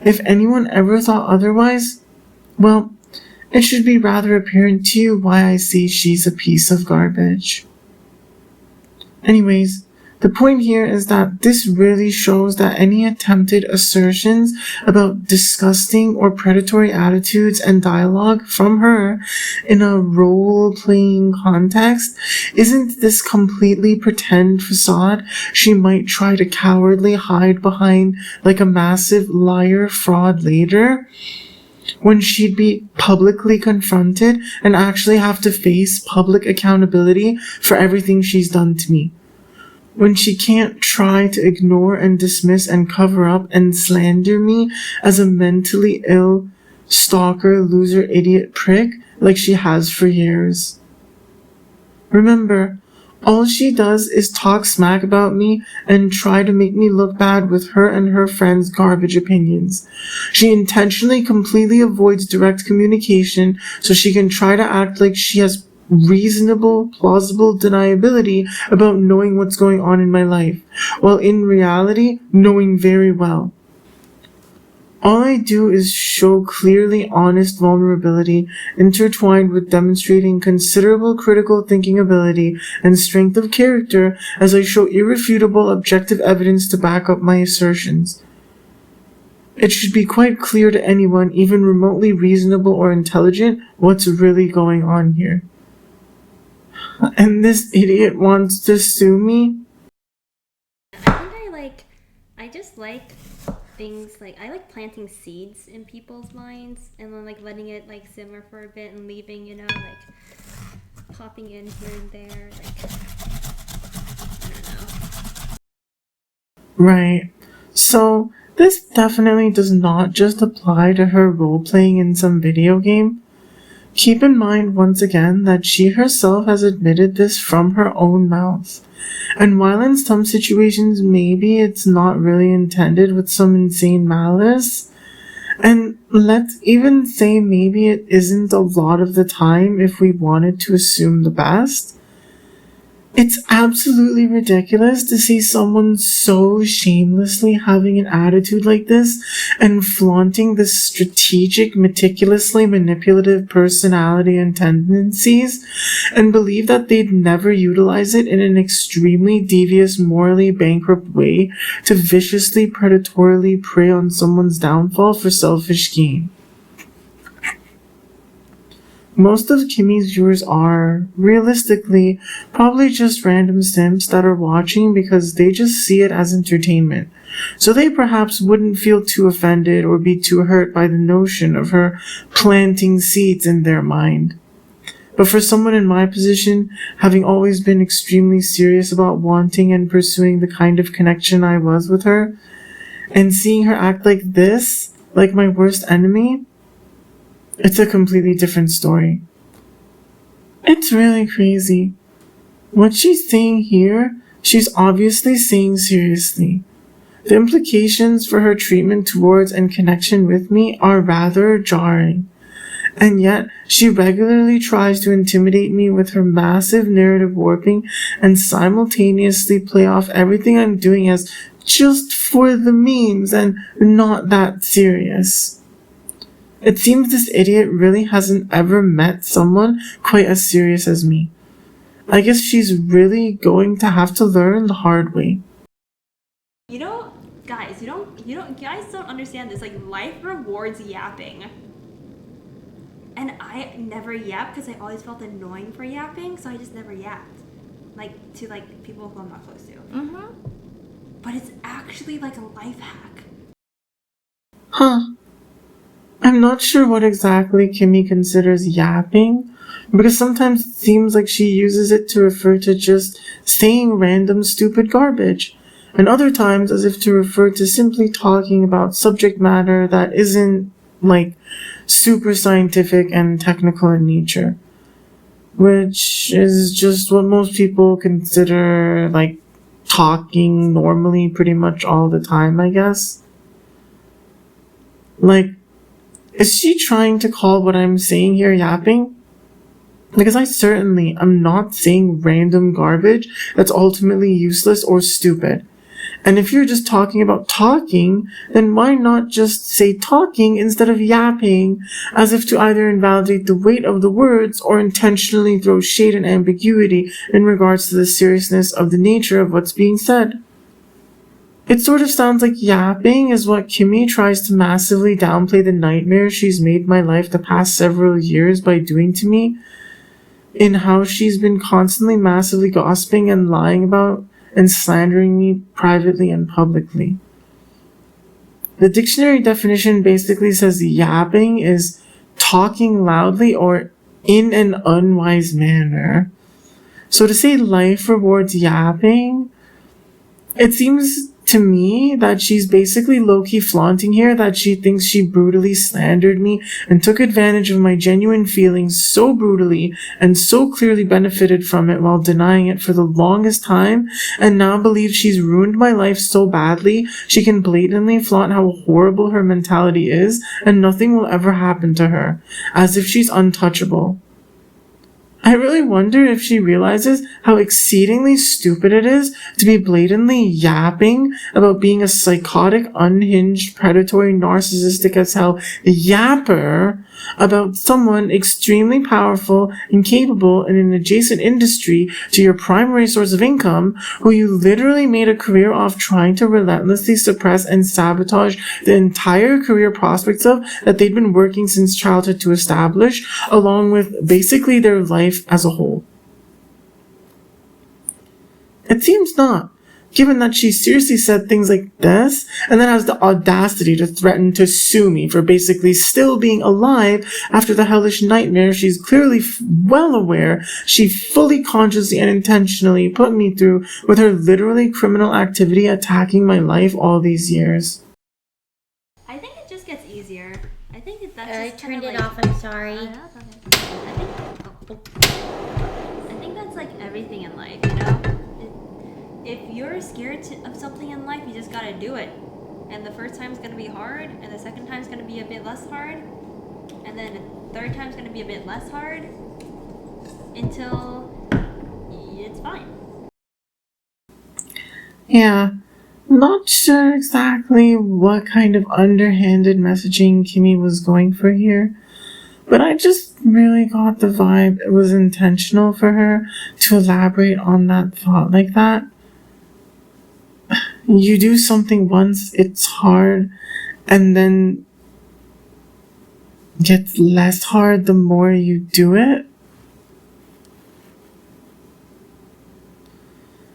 [SPEAKER 1] If anyone ever thought otherwise, well, it should be rather apparent to you why I say she's a piece of garbage. Anyways, the point here is that this really shows that any attempted assertions about disgusting or predatory attitudes and dialogue from her in a role-playing context isn't this completely pretend facade she might try to cowardly hide behind like a massive liar fraud later, when she'd be publicly confronted and actually have to face public accountability for everything she's done to me. When she can't try to ignore and dismiss and cover up and slander me as a mentally ill, stalker, loser, idiot prick like she has for years. Remember, all she does is talk smack about me and try to make me look bad with her and her friends' garbage opinions. She intentionally completely avoids direct communication so she can try to act like she has reasonable, plausible deniability about knowing what's going on in my life, while in reality, knowing very well. All I do is show clearly honest vulnerability intertwined with demonstrating considerable critical thinking ability and strength of character as I show irrefutable objective evidence to back up my assertions. It should be quite clear to anyone, even remotely reasonable or intelligent, what's really going on here. And this idiot wants to sue me?
[SPEAKER 2] I just like things like, I like planting seeds in people's minds and then like letting it like simmer for a bit and leaving, you know, like popping in here and there, like, I don't know.
[SPEAKER 1] Right. So, this definitely does not just apply to her role-playing in some video game. Keep in mind once again that she herself has admitted this from her own mouth. And while in some situations maybe it's not really intended with some insane malice, and let's even say maybe it isn't a lot of the time if we wanted to assume the best, it's absolutely ridiculous to see someone so shamelessly having an attitude like this and flaunting this strategic, meticulously manipulative personality and tendencies and believe that they'd never utilize it in an extremely devious, morally bankrupt way to viciously, predatorily prey on someone's downfall for selfish gain. Most of Kimmy's viewers are, realistically, probably just random simps that are watching because they just see it as entertainment. So they perhaps wouldn't feel too offended or be too hurt by the notion of her planting seeds in their mind. But for someone in my position, having always been extremely serious about wanting and pursuing the kind of connection I was with her, and seeing her act like this, like my worst enemy, it's a completely different story. It's really crazy. What she's saying here, she's obviously saying seriously. The implications for her treatment towards and connection with me are rather jarring. And yet, she regularly tries to intimidate me with her massive narrative warping and simultaneously play off everything I'm doing as just for the memes and not that serious. It seems this idiot really hasn't ever met someone quite as serious as me. I guess she's really going to have to learn the hard way.
[SPEAKER 2] You know, guys, you guys don't understand this. Like, life rewards yapping. And I never yapped because I always felt annoying for yapping, so I just never yapped. Like, to, like, people who I'm not close to.
[SPEAKER 3] Mm-hmm.
[SPEAKER 2] But it's actually like a life hack.
[SPEAKER 1] Huh. I'm not sure what exactly Kimmy considers yapping, because sometimes it seems like she uses it to refer to just saying random stupid garbage, and other times as if to refer to simply talking about subject matter that isn't, like, super scientific and technical in nature. which is just what most people consider like talking normally pretty much all the time, I guess. Like, is she trying to call what I'm saying here yapping? Because I certainly am not saying random garbage that's ultimately useless or stupid. And if you're just talking about talking, then why not just say talking instead of yapping, as if to either invalidate the weight of the words or intentionally throw shade and ambiguity in regards to the seriousness of the nature of what's being said. It sort of sounds like yapping is what Kimmy tries to massively downplay the nightmare she's made my life the past several years by doing to me, in how she's been constantly massively gossiping and lying about and slandering me privately and publicly. The dictionary definition basically says yapping is talking loudly or in an unwise manner. So to say life rewards yapping, it seems to me that she's basically low-key flaunting here that she thinks she brutally slandered me and took advantage of my genuine feelings so brutally and so clearly benefited from it while denying it for the longest time, and now believes she's ruined my life so badly she can blatantly flaunt how horrible her mentality is and nothing will ever happen to her, as if she's untouchable. I really wonder if she realizes how exceedingly stupid it is to be blatantly yapping about being a psychotic, unhinged, predatory, narcissistic as hell yapper about someone extremely powerful and capable in an adjacent industry to your primary source of income, who you literally made a career off trying to relentlessly suppress and sabotage the entire career prospects of that they'd been working since childhood to establish, along with basically their life as a whole. It seems not, given that she seriously said things like this, and then has the audacity to threaten to sue me for basically still being alive after the hellish nightmare she's clearly well aware she fully consciously and intentionally put me through with her literally criminal activity attacking my life all these years.
[SPEAKER 2] I think it just gets easier. I think that's
[SPEAKER 3] I
[SPEAKER 2] just
[SPEAKER 3] turned
[SPEAKER 2] kinda
[SPEAKER 3] it
[SPEAKER 2] like,
[SPEAKER 3] off, I'm sorry.
[SPEAKER 2] no, it's okay. I think that's like everything in life, you know? If you're scared of something in life, you just gotta do it. And the first time's gonna be hard, and the second time's gonna be a bit less hard, and then the third time's gonna be a bit less hard, until it's fine.
[SPEAKER 1] Yeah, not sure exactly what kind of underhanded messaging Kimmy was going for here, but I just really got the vibe it was intentional for her to elaborate on that thought like that. You do something once, it's hard, and then gets less hard the more you do it.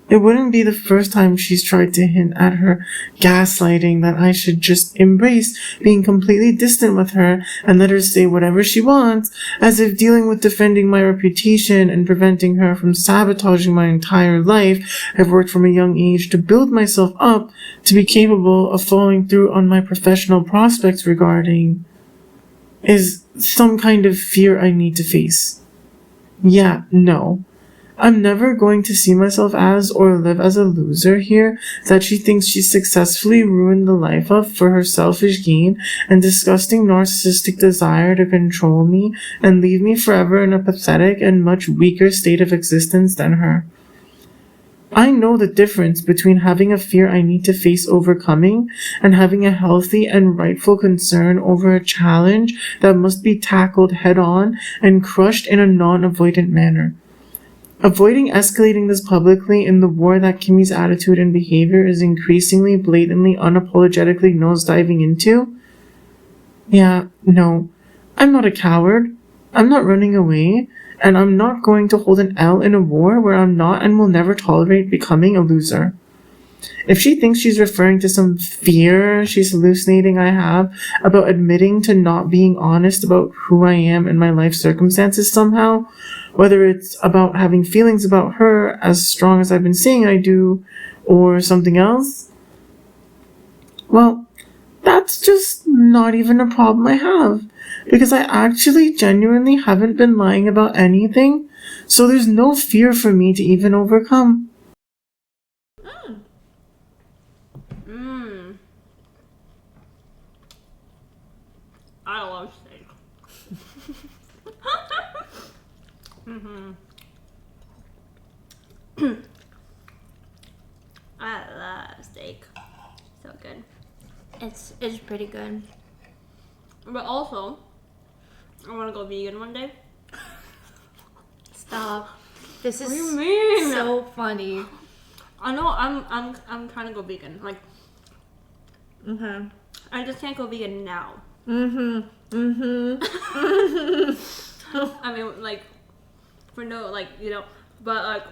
[SPEAKER 1] It wouldn't be the first time she's tried to hint at her gaslighting that I should just embrace being completely distant with her and let her say whatever she wants, as if dealing with defending my reputation and preventing her from sabotaging my entire life. I've worked from a young age to build myself up to be capable of following through on my professional prospects regarding is some kind of fear I need to face. Yeah, no. I'm never going to see myself as or live as a loser here that she thinks she successfully ruined the life of for her selfish gain and disgusting narcissistic desire to control me and leave me forever in a pathetic and much weaker state of existence than her. I know the difference between having a fear I need to face overcoming and having a healthy and rightful concern over a challenge that must be tackled head on and crushed in a non-avoidant manner. Avoiding escalating this publicly in the war that Kimmy's attitude and behavior is increasingly, blatantly, unapologetically nosediving into? Yeah, no. I'm not a coward. I'm not running away. And I'm not going to hold an L in a war where I'm not and will never tolerate becoming a loser. If she thinks she's referring to some fear she's hallucinating I have about admitting to not being honest about who I am and my life circumstances somehow, whether it's about having feelings about her as strong as I've been saying I do, or something else, well, that's just not even a problem I have. Because I actually genuinely haven't been lying about anything, so there's no fear for me to even overcome.
[SPEAKER 2] I love steak. I love steak. So good.
[SPEAKER 3] It's pretty good.
[SPEAKER 2] But also, I want to go vegan one day.
[SPEAKER 3] Stop. This is
[SPEAKER 2] What do you mean?
[SPEAKER 3] so funny.
[SPEAKER 2] I know I'm trying to go vegan. Like,
[SPEAKER 3] Okay.
[SPEAKER 2] I just can't go vegan now.
[SPEAKER 3] Mm-hmm.
[SPEAKER 2] I mean, like, for no, like, you know, but like,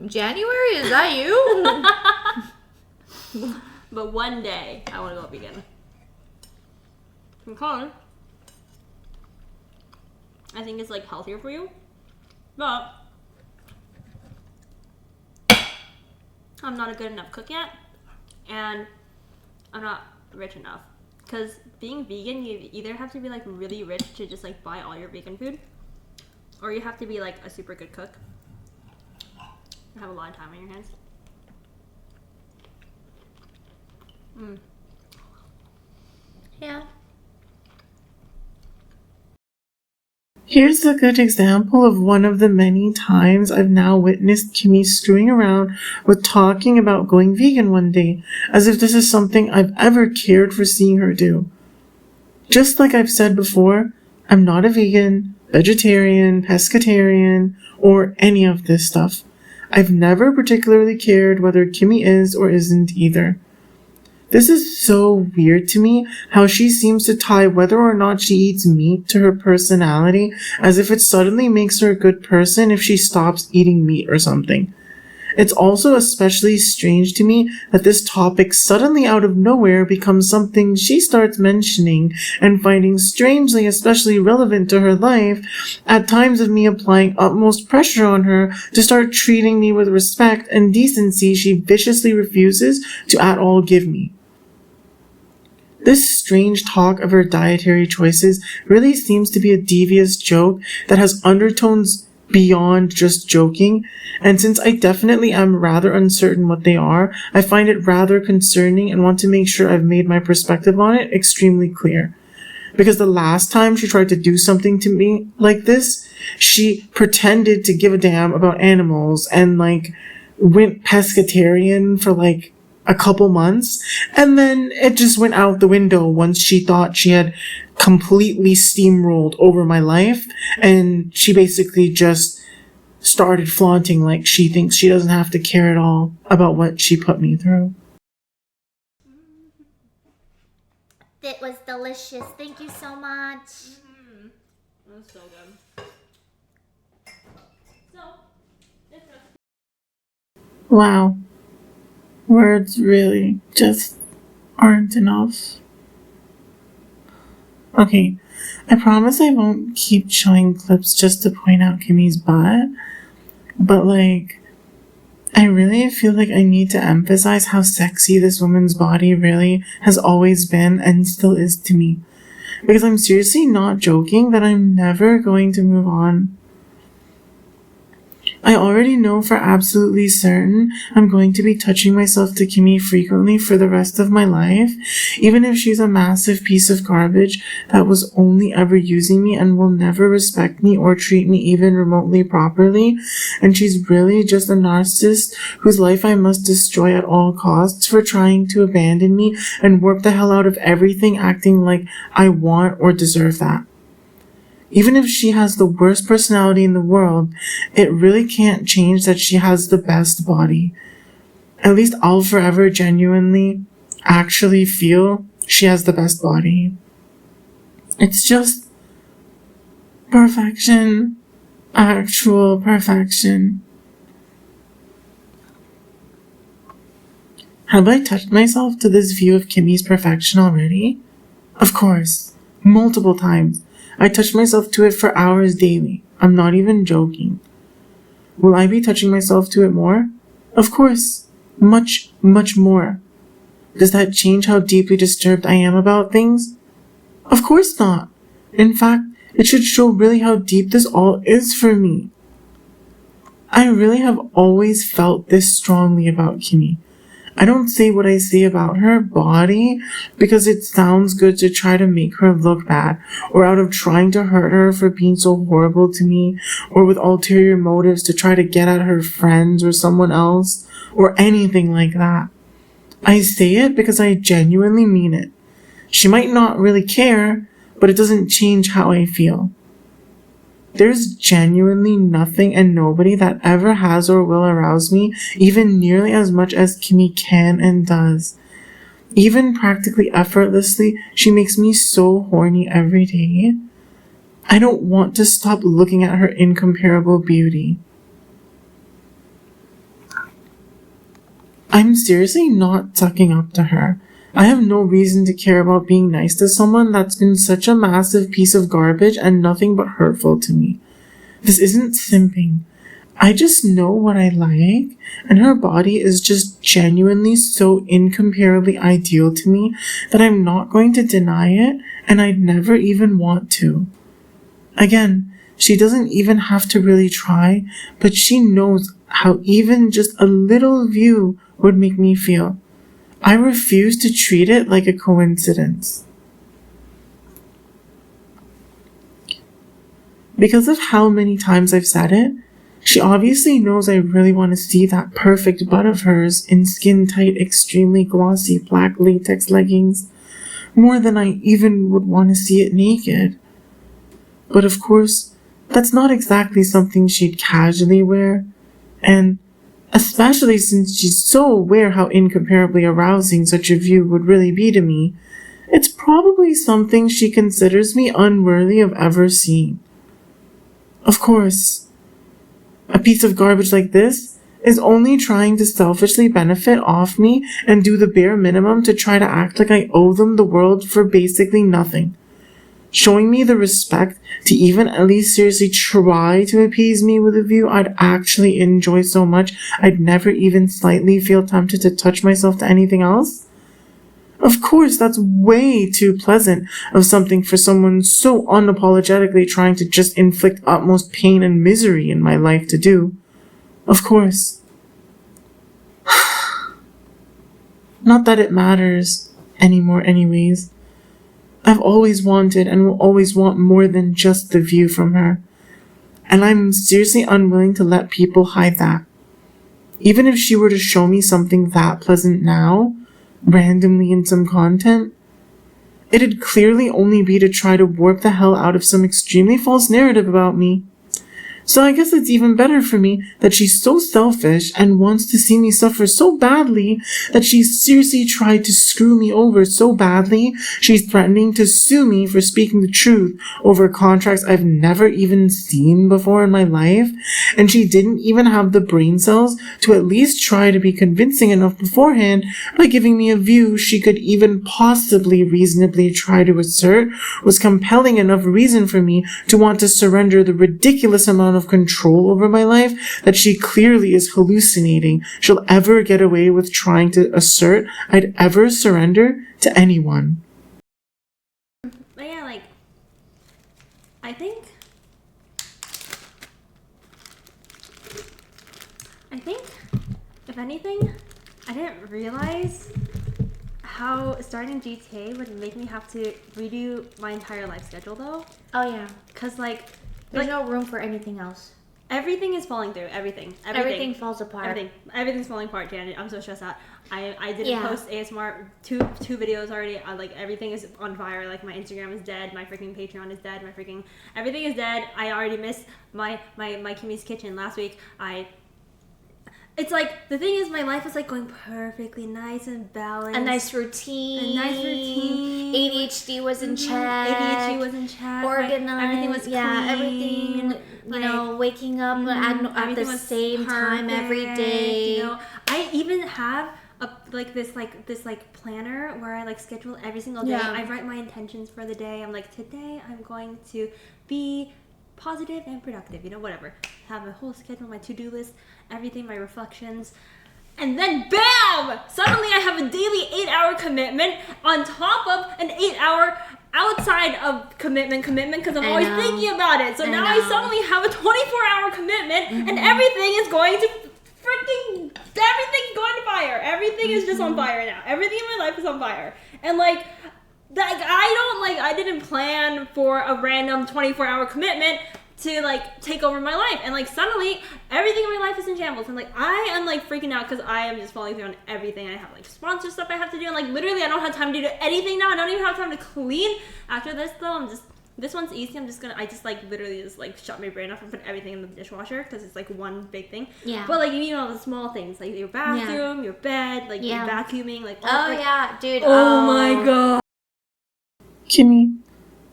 [SPEAKER 3] January, is that you?
[SPEAKER 2] but one day I want to go vegan. Because I think it's like healthier for you, but I'm not a good enough cook yet, and I'm not rich enough. Because being vegan, you either have to be like really rich to just like buy all your vegan food, or you have to be like a super good cook and have a lot of time on your hands.
[SPEAKER 3] Yeah.
[SPEAKER 1] Here's a good example of one of the many times I've now witnessed Kimmy screwing around with talking about going vegan one day, as if this is something I've ever cared for seeing her do. Just like I've said before, I'm not a vegan, vegetarian, pescatarian, or any of this stuff. I've never particularly cared whether Kimmy is or isn't either. This is so weird to me, how she seems to tie whether or not she eats meat to her personality, as if it suddenly makes her a good person if she stops eating meat or something. It's also especially strange to me that this topic suddenly out of nowhere becomes something she starts mentioning and finding strangely especially relevant to her life, at times of me applying utmost pressure on her to start treating me with respect and decency she viciously refuses to at all give me. This strange talk of her dietary choices really seems to be a devious joke that has undertones beyond just joking, and since I definitely am rather uncertain what they are, I find it rather concerning and want to make sure I've made my perspective on it extremely clear. Because the last time she tried to do something to me like this, she pretended to give a damn about animals and went pescatarian for a couple months, and then it just went out the window once she thought she had completely steamrolled over my life, and she basically just started flaunting like she thinks she doesn't have to care at all about what she put me through.
[SPEAKER 3] It was delicious. Thank you so much.
[SPEAKER 2] That's so good.
[SPEAKER 1] Wow. Words really just aren't enough. Okay, I promise I won't keep showing clips just to point out Kimmy's butt, but I really feel like I need to emphasize how sexy this woman's body really has always been and still is to me. Because I'm seriously not joking that I'm never going to move on. I already know for absolutely certain I'm going to be touching myself to Kimmy frequently for the rest of my life, even if she's a massive piece of garbage that was only ever using me and will never respect me or treat me even remotely properly, and she's really just a narcissist whose life I must destroy at all costs for trying to abandon me and warp the hell out of everything, acting like I want or deserve that. Even if she has the worst personality in the world, it really can't change that she has the best body. At least I'll forever genuinely actually feel she has the best body. It's just perfection. Actual perfection. Have I touched myself to this view of Kimmy's perfection already? Of course. Multiple times. I touch myself to it for hours daily. I'm not even joking. Will I be touching myself to it more? Of course. Much, much more. Does that change how deeply disturbed I am about things? Of course not. In fact, it should show really how deep this all is for me. I really have always felt this strongly about Kimmy. I don't say what I say about her body because it sounds good to try to make her look bad, or out of trying to hurt her for being so horrible to me, or with ulterior motives to try to get at her friends or someone else, or anything like that. I say it because I genuinely mean it. She might not really care, but it doesn't change how I feel. There's genuinely nothing and nobody that ever has or will arouse me even nearly as much as Kimmy can and does. Even practically effortlessly, she makes me so horny every day. I don't want to stop looking at her incomparable beauty. I'm seriously not sucking up to her. I have no reason to care about being nice to someone that's been such a massive piece of garbage and nothing but hurtful to me. This isn't simping. I just know what I like, and her body is just genuinely so incomparably ideal to me that I'm not going to deny it, and I'd never even want to. Again, she doesn't even have to really try, but she knows how even just a little view would make me feel. I refuse to treat it like a coincidence. Because of how many times I've said it, she obviously knows I really want to see that perfect butt of hers in skin-tight, extremely glossy black latex leggings, more than I even would want to see it naked. But of course, that's not exactly something she'd casually wear, and especially since she's so aware how incomparably arousing such a view would really be to me, it's probably something she considers me unworthy of ever seeing. Of course, a piece of garbage like this is only trying to selfishly benefit off me and do the bare minimum to try to act like I owe them the world for basically nothing. Showing me the respect to even at least seriously try to appease me with a view I'd actually enjoy so much I'd never even slightly feel tempted to touch myself to anything else? Of course, that's way too pleasant of something for someone so unapologetically trying to just inflict utmost pain and misery in my life to do. Of course. Not that it matters anymore anyways. I've always wanted and will always want more than just the view from her. And I'm seriously unwilling to let people hide that. Even if she were to show me something that pleasant now, randomly in some content, it'd clearly only be to try to warp the hell out of some extremely false narrative about me. So I guess it's even better for me that she's so selfish and wants to see me suffer so badly that she's seriously tried to screw me over so badly she's threatening to sue me for speaking the truth over contracts I've never even seen before in my life, and she didn't even have the brain cells to at least try to be convincing enough beforehand by giving me a view she could even possibly reasonably try to assert was compelling enough reason for me to want to surrender the ridiculous amount of control over my life that she clearly is hallucinating she'll ever get away with trying to assert I'd ever surrender to anyone.
[SPEAKER 2] But yeah, like, I think if anything, I didn't realize how starting GTA would make me have to redo my entire life schedule though.
[SPEAKER 3] Oh yeah.
[SPEAKER 2] Cause like
[SPEAKER 3] There's no room for anything else.
[SPEAKER 2] everything is falling through. Everything
[SPEAKER 3] Everything falls apart.
[SPEAKER 2] Everything's falling apart, Janet. I'm so stressed out. I didn't post ASMR two videos already. Like everything is on fire. Like my Instagram is dead. My freaking Patreon is dead. My freaking everything is dead. I already missed my Kimmy's Kitchen last week. It's like, the thing is, my life is like going perfectly nice and balanced.
[SPEAKER 3] A nice routine. ADHD was in check.
[SPEAKER 2] ADHD was in check.
[SPEAKER 3] Organized.
[SPEAKER 2] Everything was clean.
[SPEAKER 3] Everything, you know, waking up at the same time every day.
[SPEAKER 2] You know, I even have this planner where I like schedule every single day.
[SPEAKER 3] Yeah.
[SPEAKER 2] I write my intentions for the day. I'm like, today I'm going to be positive and productive, you know, whatever. Have a whole schedule, my to-do list, everything, my reflections. And then BAM! Suddenly I have a daily 8-hour commitment on top of an 8-hour outside of commitment because I'm always thinking about it. So now I suddenly have a 24-hour commitment and everything is going to everything's going to fire. Everything is just on fire now. Everything in my life is on fire. And like I didn't plan for a random 24-hour commitment to like take over my life, and like suddenly everything in my life is in shambles, and like I am like freaking out because I am just falling through on everything. I have like sponsor stuff I have to do, and like literally I don't have time to do anything now. I don't even have time to clean. After this though, this one's easy. I just like literally just like shut my brain off and put everything in the dishwasher because it's like one big thing. Yeah. But like you need all the small things like your bathroom, your bed, like your vacuuming, like
[SPEAKER 3] dude.
[SPEAKER 2] Oh my god.
[SPEAKER 1] Kimmy,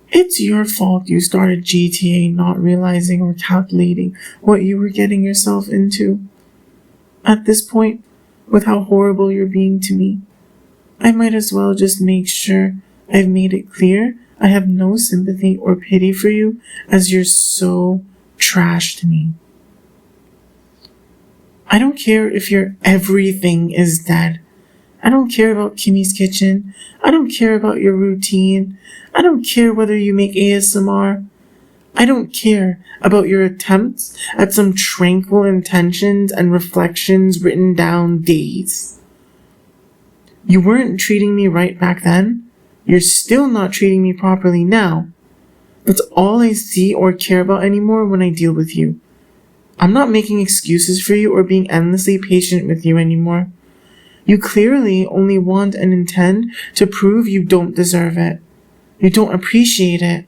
[SPEAKER 1] it's your fault you started GTA not realizing or calculating what you were getting yourself into. At this point, with how horrible you're being to me, I might as well just make sure I've made it clear I have no sympathy or pity for you as you're so trash to me. I don't care if your everything is dead. I don't care about Kimmy's Kitchen. I don't care about your routine. I don't care whether you make ASMR. I don't care about your attempts at some tranquil intentions and reflections written down days. You weren't treating me right back then. You're still not treating me properly now. That's all I see or care about anymore when I deal with you. I'm not making excuses for you or being endlessly patient with you anymore. You clearly only want and intend to prove you don't deserve it. You don't appreciate it.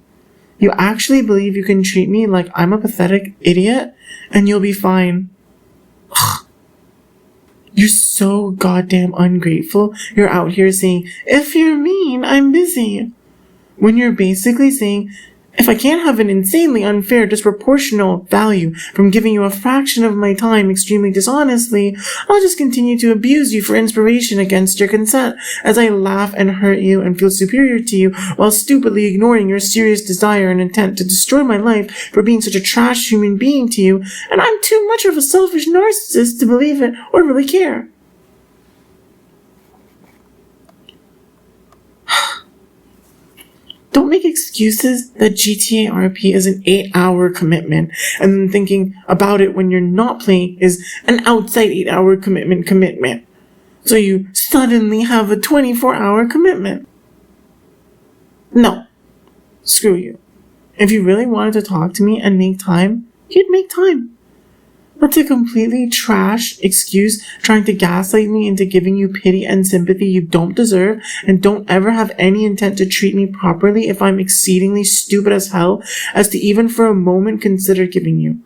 [SPEAKER 1] You actually believe you can treat me like I'm a pathetic idiot and you'll be fine. Ugh. You're so goddamn ungrateful. You're out here saying, if you're mean, I'm busy. When you're basically saying, if I can't have an insanely unfair, disproportional value from giving you a fraction of my time extremely dishonestly, I'll just continue to abuse you for inspiration against your consent as I laugh and hurt you and feel superior to you while stupidly ignoring your serious desire and intent to destroy my life for being such a trash human being to you, and I'm too much of a selfish narcissist to believe it or really care. Don't make excuses that GTA RP is an 8-hour commitment and then thinking about it when you're not playing is an outside 8-hour commitment. So you suddenly have a 24-hour commitment. No. Screw you. If you really wanted to talk to me and make time, you'd make time. That's a completely trash excuse trying to gaslight me into giving you pity and sympathy you don't deserve and don't ever have any intent to treat me properly if I'm exceedingly stupid as hell as to even for a moment consider giving you.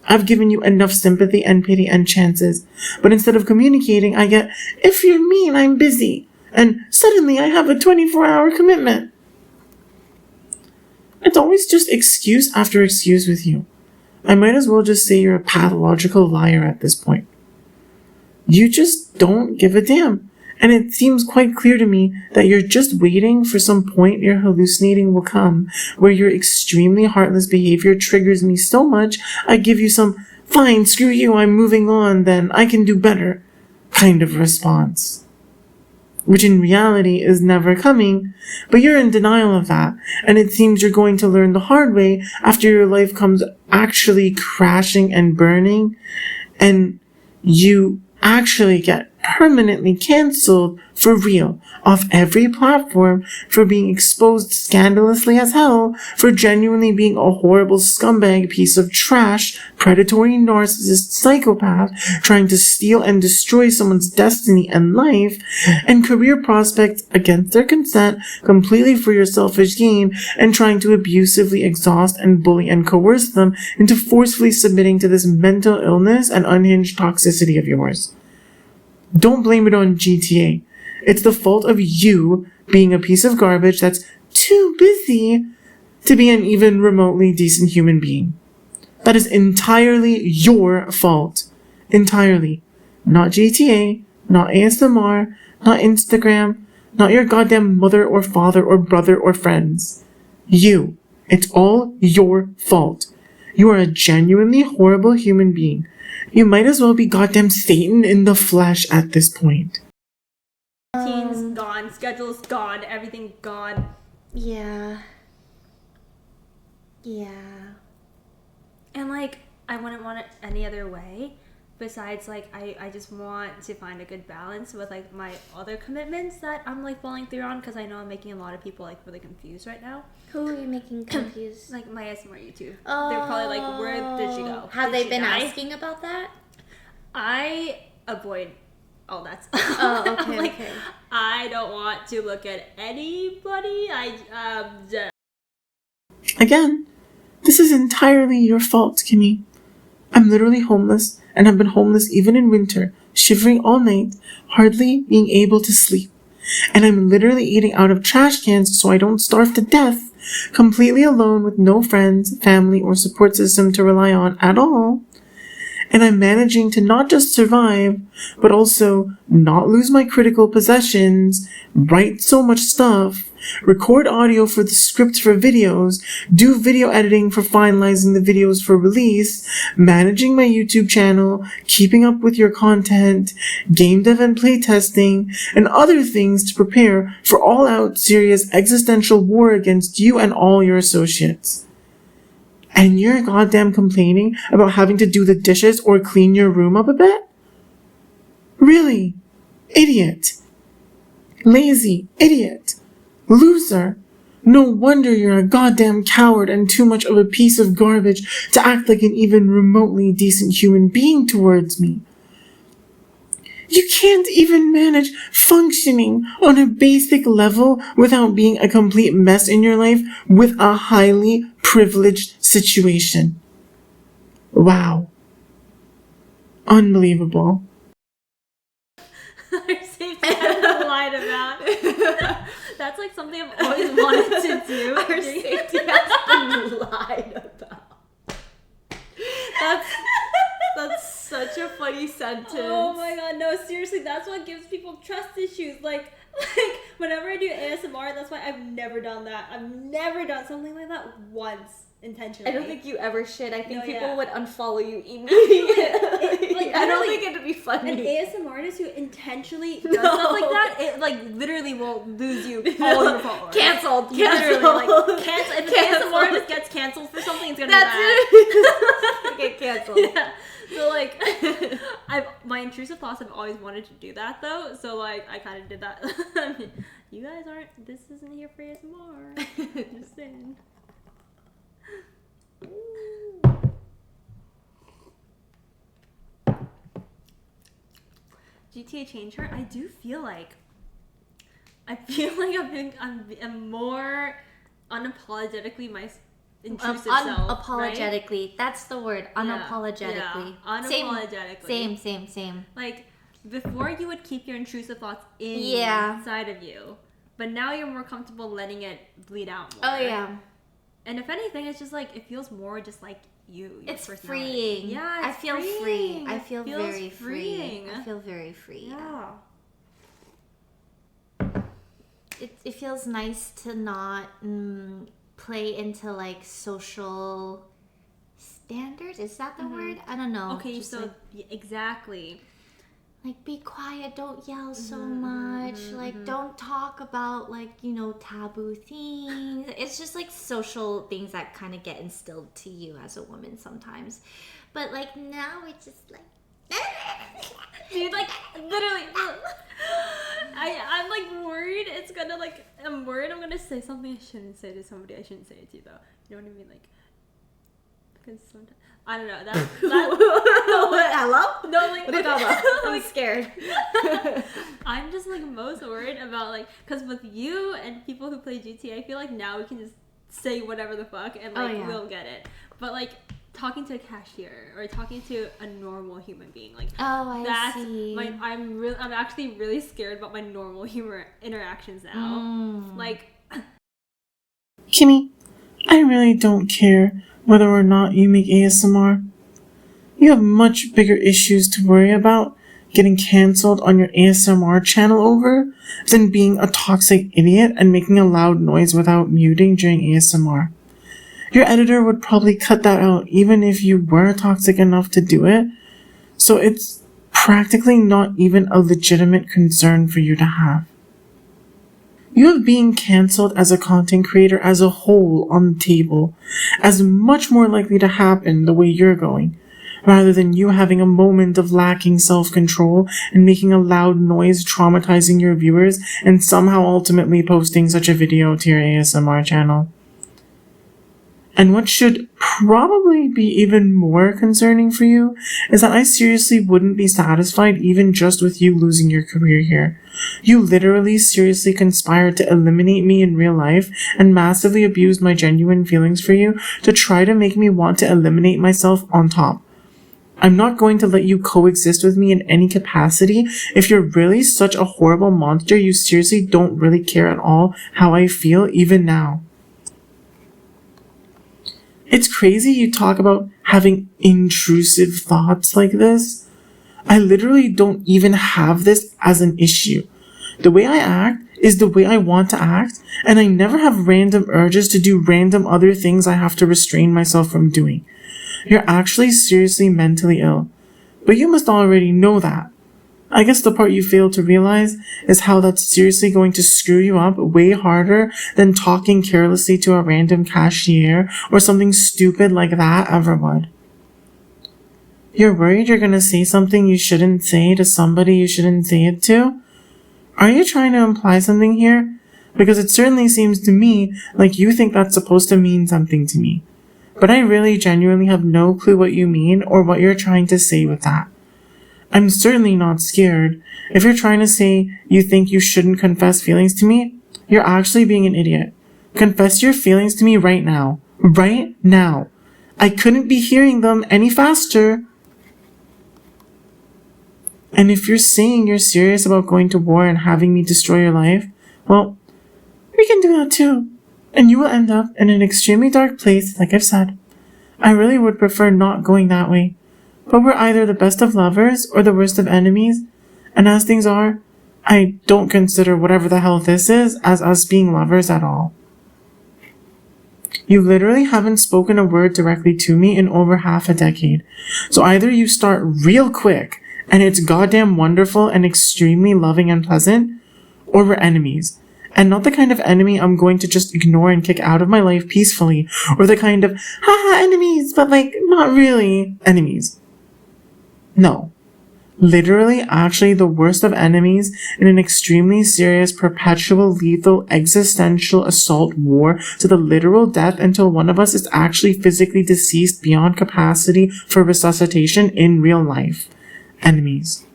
[SPEAKER 1] I've given you enough sympathy and pity and chances, but instead of communicating, I get, if you're mean, I'm busy, and suddenly I have a 24-hour commitment. It's always just excuse after excuse with you. I might as well just say you're a pathological liar at this point. You just don't give a damn. And it seems quite clear to me that you're just waiting for some point you're hallucinating will come, where your extremely heartless behavior triggers me so much, I give you some, fine, screw you, I'm moving on, then I can do better, kind of response. Which in reality is never coming, but you're in denial of that, and it seems you're going to learn the hard way after your life comes actually crashing and burning, and you actually get permanently cancelled for real off every platform for being exposed scandalously as hell, for genuinely being a horrible scumbag piece of trash, predatory narcissist psychopath trying to steal and destroy someone's destiny and life and career prospects against their consent completely for your selfish gain, and trying to abusively exhaust and bully and coerce them into forcefully submitting to this mental illness and unhinged toxicity of yours. Don't blame it on GTA. It's the fault of you being a piece of garbage that's too busy to be an even remotely decent human being. That is entirely your fault. Entirely. Not GTA, not ASMR, not Instagram, not your goddamn mother or father or brother or friends. You. It's all your fault. You are a genuinely horrible human being. You might as well be goddamn Satan in the flesh at this point.
[SPEAKER 2] Routine's gone, schedule's gone, everything gone.
[SPEAKER 3] Yeah. Yeah.
[SPEAKER 2] And like, I wouldn't want it any other way. Besides, like, I just want to find a good balance with like my other commitments that I'm like falling through on, because I know I'm making a lot of people like really confused right now.
[SPEAKER 3] Who are you making confused?
[SPEAKER 2] Like my ASMR YouTube. They're probably like, where did she go?
[SPEAKER 3] Have
[SPEAKER 2] Did
[SPEAKER 3] they
[SPEAKER 2] she
[SPEAKER 3] been
[SPEAKER 2] die?
[SPEAKER 3] asking about that?
[SPEAKER 2] I avoid all that stuff.
[SPEAKER 3] Oh, okay,
[SPEAKER 2] like,
[SPEAKER 3] okay.
[SPEAKER 2] I don't want to look at anybody.
[SPEAKER 1] Again, this is entirely your fault, Kimmy. I'm literally homeless and have been homeless even in winter, shivering all night, hardly being able to sleep. And I'm literally eating out of trash cans so I don't starve to death, completely alone with no friends, family, or support system to rely on at all. And I'm managing to not just survive, but also not lose my critical possessions, write so much stuff, record audio for the scripts for videos, do video editing for finalizing the videos for release, managing my YouTube channel, keeping up with your content, game dev and playtesting, and other things to prepare for all-out serious existential war against you and all your associates. And you're goddamn complaining about having to do the dishes or clean your room up a bit? Really? Idiot. Lazy. Idiot. Loser. No wonder you're a goddamn coward and too much of a piece of garbage to act like an even remotely decent human being towards me. You can't even manage functioning on a basic level without being a complete mess in your life with a highly privileged situation. Wow. Unbelievable.
[SPEAKER 2] Our safety has been lied about. That's like something I've always wanted to do.
[SPEAKER 3] Our safety has been lied about.
[SPEAKER 4] That's such a funny sentence.
[SPEAKER 2] Oh my god, no, seriously, that's what gives people trust issues. Like whenever I do ASMR, that's why I've never done that. I've never done something like that once intentionally.
[SPEAKER 4] I don't think you ever should. I think
[SPEAKER 2] No,
[SPEAKER 4] people
[SPEAKER 2] yeah.
[SPEAKER 4] would unfollow you immediately.
[SPEAKER 2] Like,
[SPEAKER 4] I don't
[SPEAKER 2] literally,
[SPEAKER 4] think it'd be funny.
[SPEAKER 2] an ASMR artist who intentionally does stuff like that, it like literally will lose you all your followers.
[SPEAKER 4] Canceled.
[SPEAKER 2] Literally,
[SPEAKER 4] Canceled.
[SPEAKER 2] like cancel. If an
[SPEAKER 4] Canceled.
[SPEAKER 2] ASMR artist gets canceled for something, it's gonna
[SPEAKER 4] That's
[SPEAKER 2] be bad.
[SPEAKER 4] it. Get canceled.
[SPEAKER 2] Yeah. So like, my intrusive thoughts have always wanted to do that though. So like, I kind of did that. I mean, you guys aren't. This isn't here for ASMR. Just saying. GTA changed her. I do feel like. I'm more unapologetically my intrusive self.
[SPEAKER 3] Unapologetically.
[SPEAKER 2] Right?
[SPEAKER 3] That's the word. Unapologetically.
[SPEAKER 2] Yeah, unapologetically.
[SPEAKER 3] Same.
[SPEAKER 2] Like, before you would keep your intrusive thoughts
[SPEAKER 3] Yeah.
[SPEAKER 2] inside of you, but now you're more comfortable letting it bleed out more.
[SPEAKER 3] Oh, yeah.
[SPEAKER 2] And if anything, it's just like, it feels more just like you. Your
[SPEAKER 3] It's
[SPEAKER 2] personality.
[SPEAKER 3] freeing.
[SPEAKER 2] Yeah,
[SPEAKER 3] I
[SPEAKER 2] it's
[SPEAKER 3] feel free.
[SPEAKER 2] freeing.
[SPEAKER 3] I
[SPEAKER 2] It
[SPEAKER 3] feel
[SPEAKER 2] feels
[SPEAKER 3] very
[SPEAKER 2] freeing.
[SPEAKER 3] free. I feel very free.
[SPEAKER 2] Yeah.
[SPEAKER 3] It feels nice to not play into like social standards. Is that the word? I don't know.
[SPEAKER 2] Okay,
[SPEAKER 3] Just,
[SPEAKER 2] so
[SPEAKER 3] like,
[SPEAKER 2] exactly.
[SPEAKER 3] like be quiet, don't yell so much, like don't talk about like, you know, taboo things. It's just like social things that kind of get instilled to you as a woman sometimes. But like now it's just like
[SPEAKER 2] Dude, like, literally, I'm like worried it's gonna like, I'm worried I'm gonna say something I shouldn't say to somebody I shouldn't say it to, though. You know what I mean? Like, because sometimes, I don't know, that
[SPEAKER 4] Hello?
[SPEAKER 2] no, like,
[SPEAKER 4] What are you talking about? I'm scared.
[SPEAKER 2] I'm just like most worried about like, because with you and people who play GTA, I feel like now we can just say whatever the fuck and like we'll get it. But like talking to a cashier or talking to a normal human being, like
[SPEAKER 3] I see.
[SPEAKER 2] I'm actually really scared about my normal humor interactions now. Like,
[SPEAKER 1] Kimmy, I really don't care whether or not you make ASMR. You have much bigger issues to worry about getting cancelled on your ASMR channel over than being a toxic idiot and making a loud noise without muting during ASMR. Your editor would probably cut that out even if you were toxic enough to do it, so it's practically not even a legitimate concern for you to have. You have being cancelled as a content creator as a whole on the table as much more likely to happen the way you're going, rather than you having a moment of lacking self-control and making a loud noise traumatizing your viewers and somehow ultimately posting such a video to your ASMR channel. And what should probably be even more concerning for you is that I seriously wouldn't be satisfied even just with you losing your career here. You literally seriously conspired to eliminate me in real life and massively abused my genuine feelings for you to try to make me want to eliminate myself on top. I'm not going to let you coexist with me in any capacity. If you're really such a horrible monster, you seriously don't really care at all how I feel even now. It's crazy you talk about having intrusive thoughts like this. I literally don't even have this as an issue. The way I act is the way I want to act, and I never have random urges to do random other things I have to restrain myself from doing. You're actually seriously mentally ill, but you must already know that. I guess the part you fail to realize is how that's seriously going to screw you up way harder than talking carelessly to a random cashier or something stupid like that ever would. You're worried you're gonna say something you shouldn't say to somebody you shouldn't say it to? Are you trying to imply something here? Because it certainly seems to me like you think that's supposed to mean something to me. But I really genuinely have no clue what you mean or what you're trying to say with that. I'm certainly not scared. If you're trying to say you think you shouldn't confess feelings to me, you're actually being an idiot. Confess your feelings to me right now. Right now. I couldn't be hearing them any faster. And if you're saying you're serious about going to war and having me destroy your life, well, we can do that too. And you will end up in an extremely dark place, like I've said. I really would prefer not going that way. But we're either the best of lovers or the worst of enemies, and as things are, I don't consider whatever the hell this is as us being lovers at all. You literally haven't spoken a word directly to me in over half a decade, so either you start real quick, and it's goddamn wonderful and extremely loving and pleasant, or we're enemies. And not the kind of enemy I'm going to just ignore and kick out of my life peacefully, or the kind of, haha, enemies, but like, not really enemies. No. Literally, actually the worst of enemies in an extremely serious, perpetual, lethal, existential assault war to the literal death until one of us is actually physically deceased beyond capacity for resuscitation in real life. Enemies.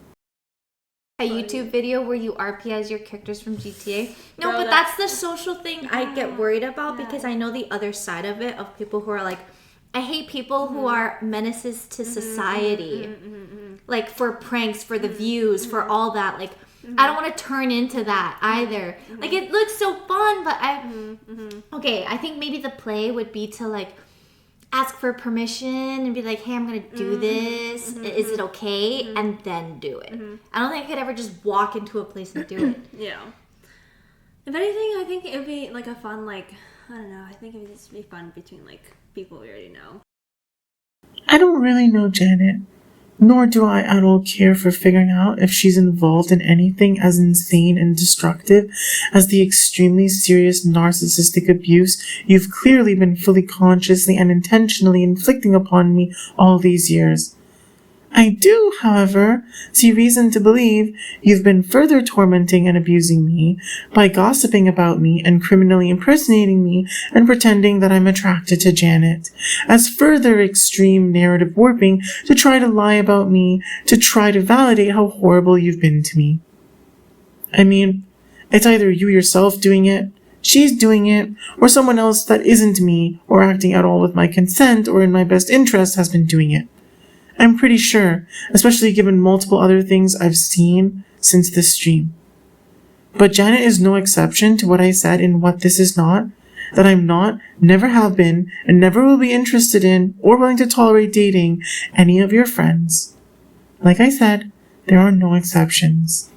[SPEAKER 3] A YouTube video where you RP as your characters from GTA. No,
[SPEAKER 2] Bro,
[SPEAKER 3] but that's the social thing I get worried about
[SPEAKER 2] Yeah.
[SPEAKER 3] because I know the other side of it of people who are like, I hate people who are menaces to society. Like for pranks, for the views, for all that. Like, I don't want to turn into that either. Like, it looks so fun, but okay, I think maybe the play would be to like ask for permission and be like, hey, I'm gonna do this. Is it okay? And then do it. I don't think I could ever just walk into a place and do it.
[SPEAKER 2] Yeah.
[SPEAKER 4] If anything, I think it would be like a fun, like, I don't know, I think it would just be fun between like people we already know.
[SPEAKER 1] I don't really know Janet, nor do I at all care for figuring out if she's involved in anything as insane and destructive as the extremely serious narcissistic abuse you've clearly been fully consciously and intentionally inflicting upon me all these years. I do, however, see reason to believe you've been further tormenting and abusing me by gossiping about me and criminally impersonating me and pretending that I'm attracted to Janet, as further extreme narrative warping to try to lie about me, to try to validate how horrible you've been to me. I mean, it's either you yourself doing it, she's doing it, or someone else that isn't me or acting at all with my consent or in my best interest has been doing it. I'm pretty sure, especially given multiple other things I've seen since this stream. But Janet is no exception to what I said in What This Is Not, that I'm not, never have been, and never will be interested in or willing to tolerate dating any of your friends. Like I said, there are no exceptions.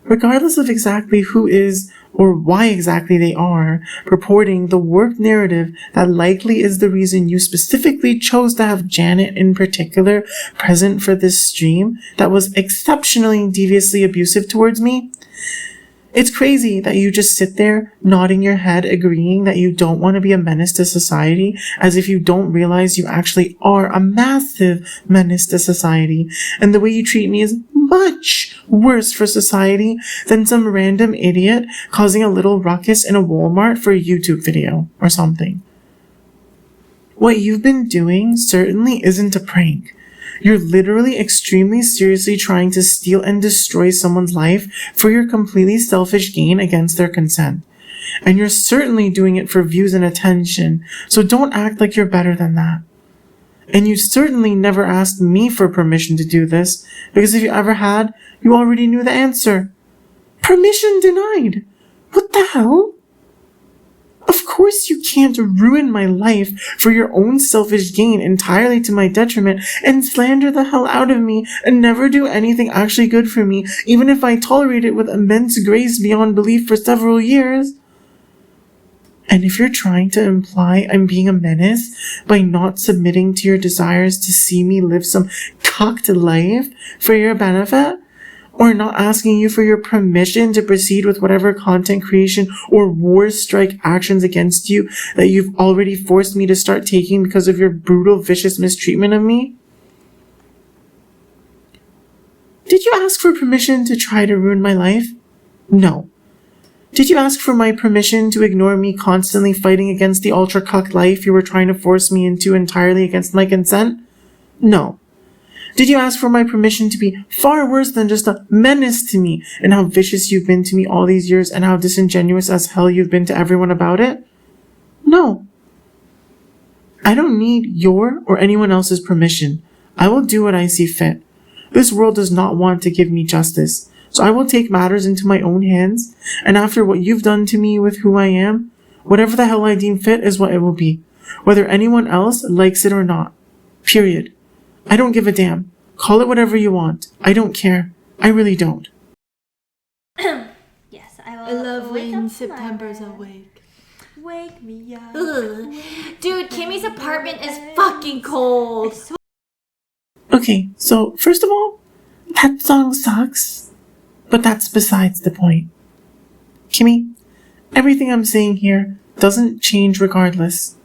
[SPEAKER 1] Regardless of exactly who is or why exactly they are purporting the warped narrative that likely is the reason you specifically chose to have Janet in particular present for this stream that was exceptionally deviously abusive towards me, It's crazy that you just sit there nodding your head agreeing that you don't want to be a menace to society, as if you don't realize you actually are a massive menace to society, and the way you treat me is much worse for society than some random idiot causing a little ruckus in a Walmart for a YouTube video or something. What you've been doing certainly isn't a prank. You're literally extremely seriously trying to steal and destroy someone's life for your completely selfish gain against their consent. And you're certainly doing it for views and attention, so don't act like you're better than that. And you certainly never asked me for permission to do this, because if you ever had, you already knew the answer. Permission denied! What the hell? Of course you can't ruin my life for your own selfish gain entirely to my detriment and slander the hell out of me and never do anything actually good for me, even if I tolerate it with immense grace beyond belief for several years. And if you're trying to imply I'm being a menace by not submitting to your desires to see me live some cucked life for your benefit, or not asking you for your permission to proceed with whatever content creation or war strike actions against you that you've already forced me to start taking because of your brutal, vicious mistreatment of me? Did you ask for permission to try to ruin my life? No. Did you ask for my permission to ignore me constantly fighting against the ultra-cucked life you were trying to force me into entirely against my consent? No. Did you ask for my permission to be far worse than just a menace to me and how vicious you've been to me all these years and how disingenuous as hell you've been to everyone about it? No. I don't need your or anyone else's permission. I will do what I see fit. This world does not want to give me justice, so I will take matters into my own hands, and after what you've done to me with who I am, whatever the hell I deem fit is what it will be, whether anyone else likes it or not. Period. I don't give a damn. Call it whatever you want. I don't care. I really don't.
[SPEAKER 2] Yes, I will.
[SPEAKER 3] I love
[SPEAKER 2] wake
[SPEAKER 3] when
[SPEAKER 2] up
[SPEAKER 3] September's
[SPEAKER 2] tomorrow.
[SPEAKER 3] awake.
[SPEAKER 2] Wake me up.
[SPEAKER 3] Ugh. Dude, Kimmy's apartment is fucking cold.
[SPEAKER 1] Okay, so first of all, that song sucks, but that's besides the point. Kimmy, everything I'm saying here doesn't change regardless.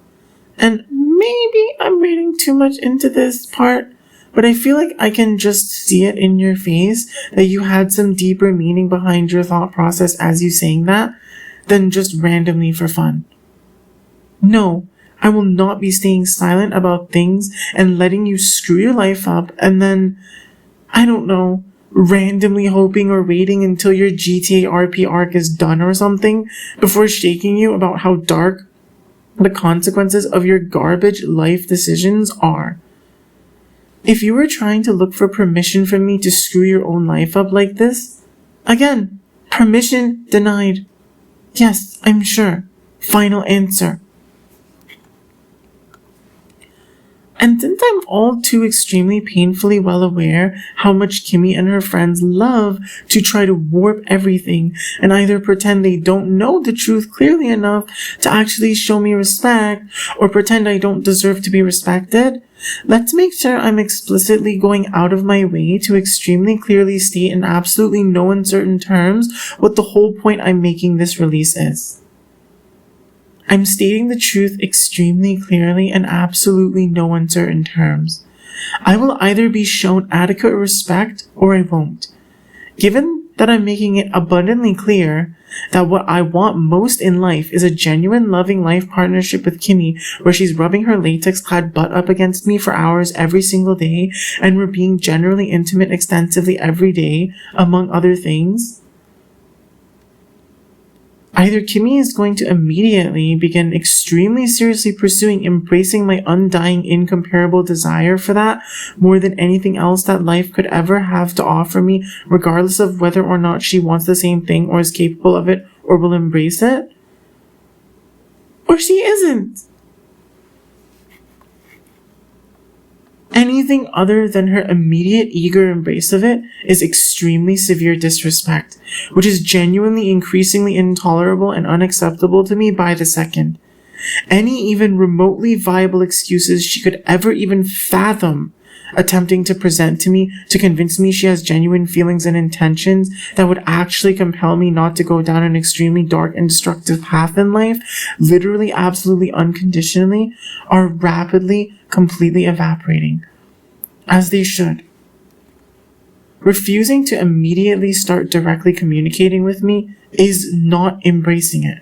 [SPEAKER 1] And maybe I'm reading too much into this part, but I feel like I can just see it in your face that you had some deeper meaning behind your thought process as you saying that than just randomly for fun. No, I will not be staying silent about things and letting you screw your life up and then, I don't know, randomly hoping or waiting until your GTA RP arc is done or something before shaking you about how dark the consequences of your garbage life decisions are. If you were trying to look for permission from me to screw your own life up like this, again, permission denied. Yes, I'm sure. Final answer. And since I'm all too extremely painfully well aware how much Kimmy and her friends love to try to warp everything and either pretend they don't know the truth clearly enough to actually show me respect or pretend I don't deserve to be respected, let's make sure I'm explicitly going out of my way to extremely clearly state in absolutely no uncertain terms what the whole point I'm making this release is. I'm stating the truth extremely clearly and absolutely no uncertain terms. I will either be shown adequate respect or I won't. Given that I'm making it abundantly clear that what I want most in life is a genuine loving life partnership with Kimmy where she's rubbing her latex-clad butt up against me for hours every single day and we're being generally intimate extensively every day, among other things, either Kimmy is going to immediately begin extremely seriously pursuing embracing my undying, incomparable desire for that more than anything else that life could ever have to offer me, regardless of whether or not she wants the same thing or is capable of it or will embrace it, or she isn't. Anything other than her immediate eager embrace of it is extremely severe disrespect, which is genuinely increasingly intolerable and unacceptable to me by the second. Any even remotely viable excuses she could ever even fathom attempting to present to me to convince me she has genuine feelings and intentions that would actually compel me not to go down an extremely dark and destructive path in life, literally, absolutely, unconditionally, are rapidly, completely evaporating. As they should. Refusing to immediately start directly communicating with me is not embracing it.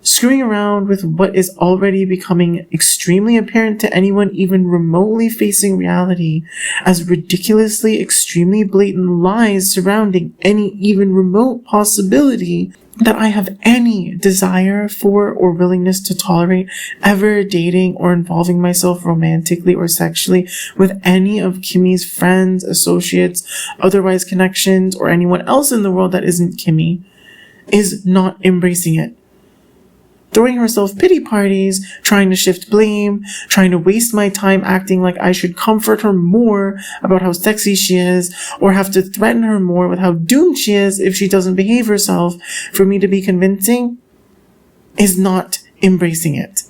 [SPEAKER 1] Screwing around with what is already becoming extremely apparent to anyone even remotely facing reality as ridiculously, extremely blatant lies surrounding any even remote possibility that I have any desire for or willingness to tolerate ever dating or involving myself romantically or sexually with any of Kimmy's friends, associates, otherwise connections, or anyone else in the world that isn't Kimmy, is not embracing it. Throwing herself pity parties, trying to shift blame, trying to waste my time acting like I should comfort her more about how sexy she is, or have to threaten her more with how doomed she is if she doesn't behave herself for me to be convincing, is not embracing it.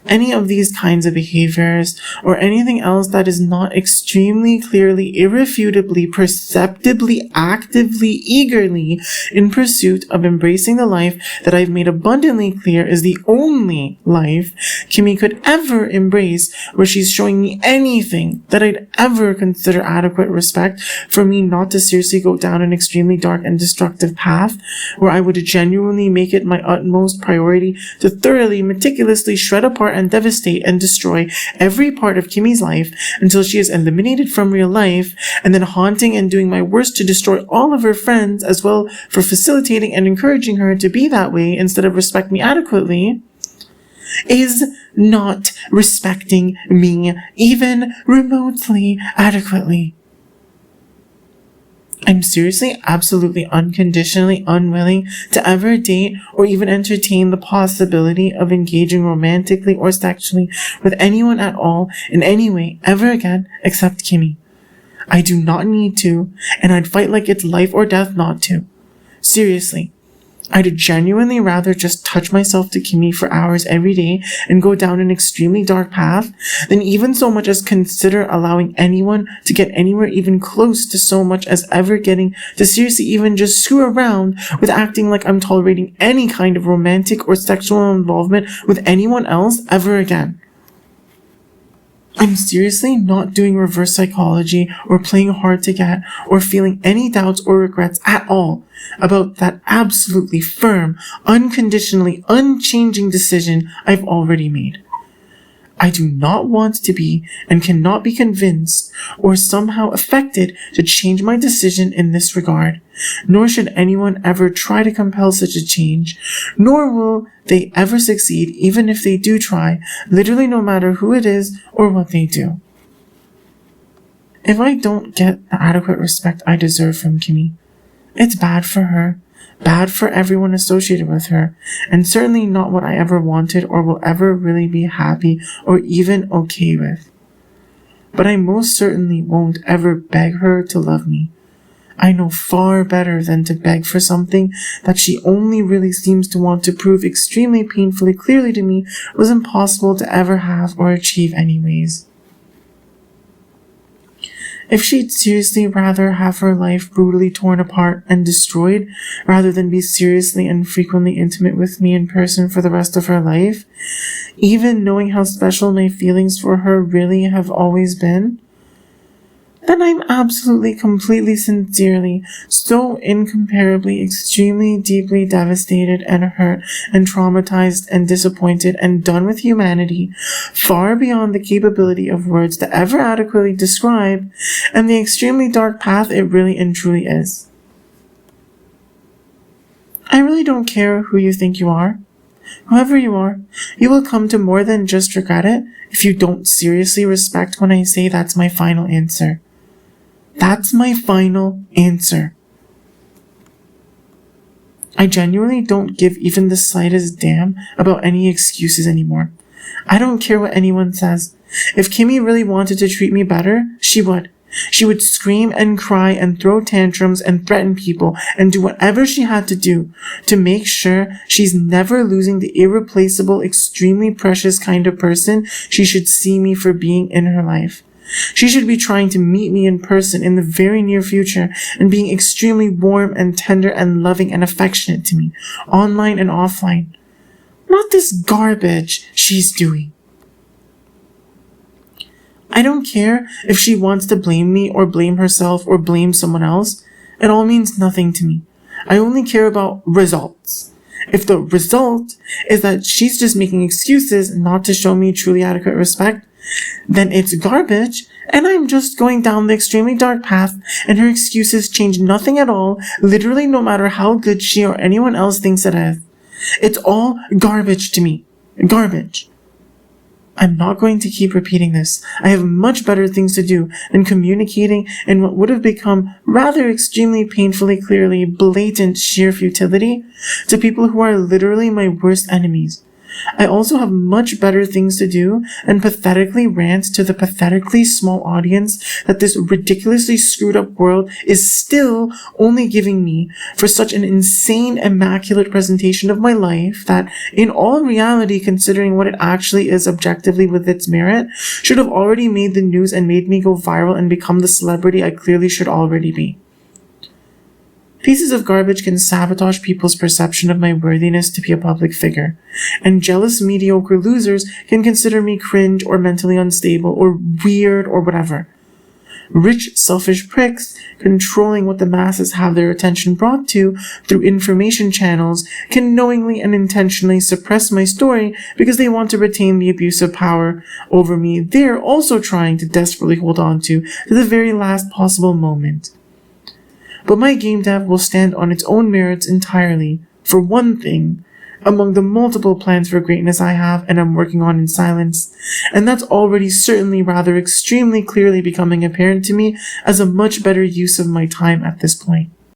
[SPEAKER 1] Any of these kinds of behaviors, or anything else that is not extremely clearly, irrefutably, perceptibly, actively, eagerly in pursuit of embracing the life that I've made abundantly clear is the only life Kimmy could ever embrace, where she's showing me anything that I'd ever consider adequate respect for me not to seriously go down an extremely dark and destructive path, where I would genuinely make it my utmost priority to thoroughly, meticulously shred apart and devastate and destroy every part of Kimmy's life until she is eliminated from real life, and then haunting and doing my worst to destroy all of her friends as well for facilitating and encouraging her to be that way instead of respect me adequately, is not respecting me even remotely adequately. I'm seriously, absolutely, unconditionally unwilling to ever date or even entertain the possibility of engaging romantically or sexually with anyone at all in any way ever again except Kimmy. I do not need to, and I'd fight like it's life or death not to. Seriously. I'd genuinely rather just touch myself to Kimmy for hours every day and go down an extremely dark path than even so much as consider allowing anyone to get anywhere even close to so much as ever getting to seriously even just screw around with acting like I'm tolerating any kind of romantic or sexual involvement with anyone else ever again. I'm seriously not doing reverse psychology or playing hard to get or feeling any doubts or regrets at all about that absolutely firm, unconditionally unchanging decision I've already made. I do not want to be and cannot be convinced or somehow affected to change my decision in this regard, nor should anyone ever try to compel such a change, nor will they ever succeed even if they do try, literally no matter who it is or what they do. If I don't get the adequate respect I deserve from Kimmy, it's bad for her, bad for everyone associated with her, and certainly not what I ever wanted or will ever really be happy or even okay with. But I most certainly won't ever beg her to love me. I know far better than to beg for something that she only really seems to want to prove extremely painfully clearly to me was impossible to ever have or achieve anyways. If she'd seriously rather have her life brutally torn apart and destroyed rather than be seriously and frequently intimate with me in person for the rest of her life, even knowing how special my feelings for her really have always been, then I'm absolutely, completely, sincerely, so incomparably, extremely, deeply devastated and hurt and traumatized and disappointed and done with humanity, far beyond the capability of words to ever adequately describe, and the extremely dark path it really and truly is. I really don't care who you think you are. Whoever you are, you will come to more than just regret it if you don't seriously respect when I say that's my final answer. That's my final answer. I genuinely don't give even the slightest damn about any excuses anymore. I don't care what anyone says. If Kimmy really wanted to treat me better, she would. She would scream and cry and throw tantrums and threaten people and do whatever she had to do to make sure she's never losing the irreplaceable, extremely precious kind of person she should see me for being in her life. She should be trying to meet me in person in the very near future and being extremely warm and tender and loving and affectionate to me, online and offline. Not this garbage she's doing. I don't care if she wants to blame me or blame herself or blame someone else. It all means nothing to me. I only care about results. If the result is that she's just making excuses not to show me truly adequate respect, then it's garbage, and I'm just going down the extremely dark path, and her excuses change nothing at all, literally no matter how good she or anyone else thinks it is. It's all garbage to me. Garbage. I'm not going to keep repeating this. I have much better things to do than communicating in what would have become rather extremely painfully clearly blatant sheer futility to people who are literally my worst enemies. I also have much better things to do than pathetically rant to the pathetically small audience that this ridiculously screwed up world is still only giving me for such an insane, immaculate presentation of my life that, in all reality, considering what it actually is objectively with its merit, should have already made the news and made me go viral and become the celebrity I clearly should already be. Pieces of garbage can sabotage people's perception of my worthiness to be a public figure, and jealous mediocre losers can consider me cringe or mentally unstable or weird or whatever. Rich, selfish pricks controlling what the masses have their attention brought to through information channels can knowingly and intentionally suppress my story because they want to retain the abuse of power over me they're also trying to desperately hold on to the very last possible moment. But my game dev will stand on its own merits entirely, for one thing, among the multiple plans for greatness I have and am working on in silence, and that's already certainly rather extremely clearly becoming apparent to me as a much better use of my time at this point.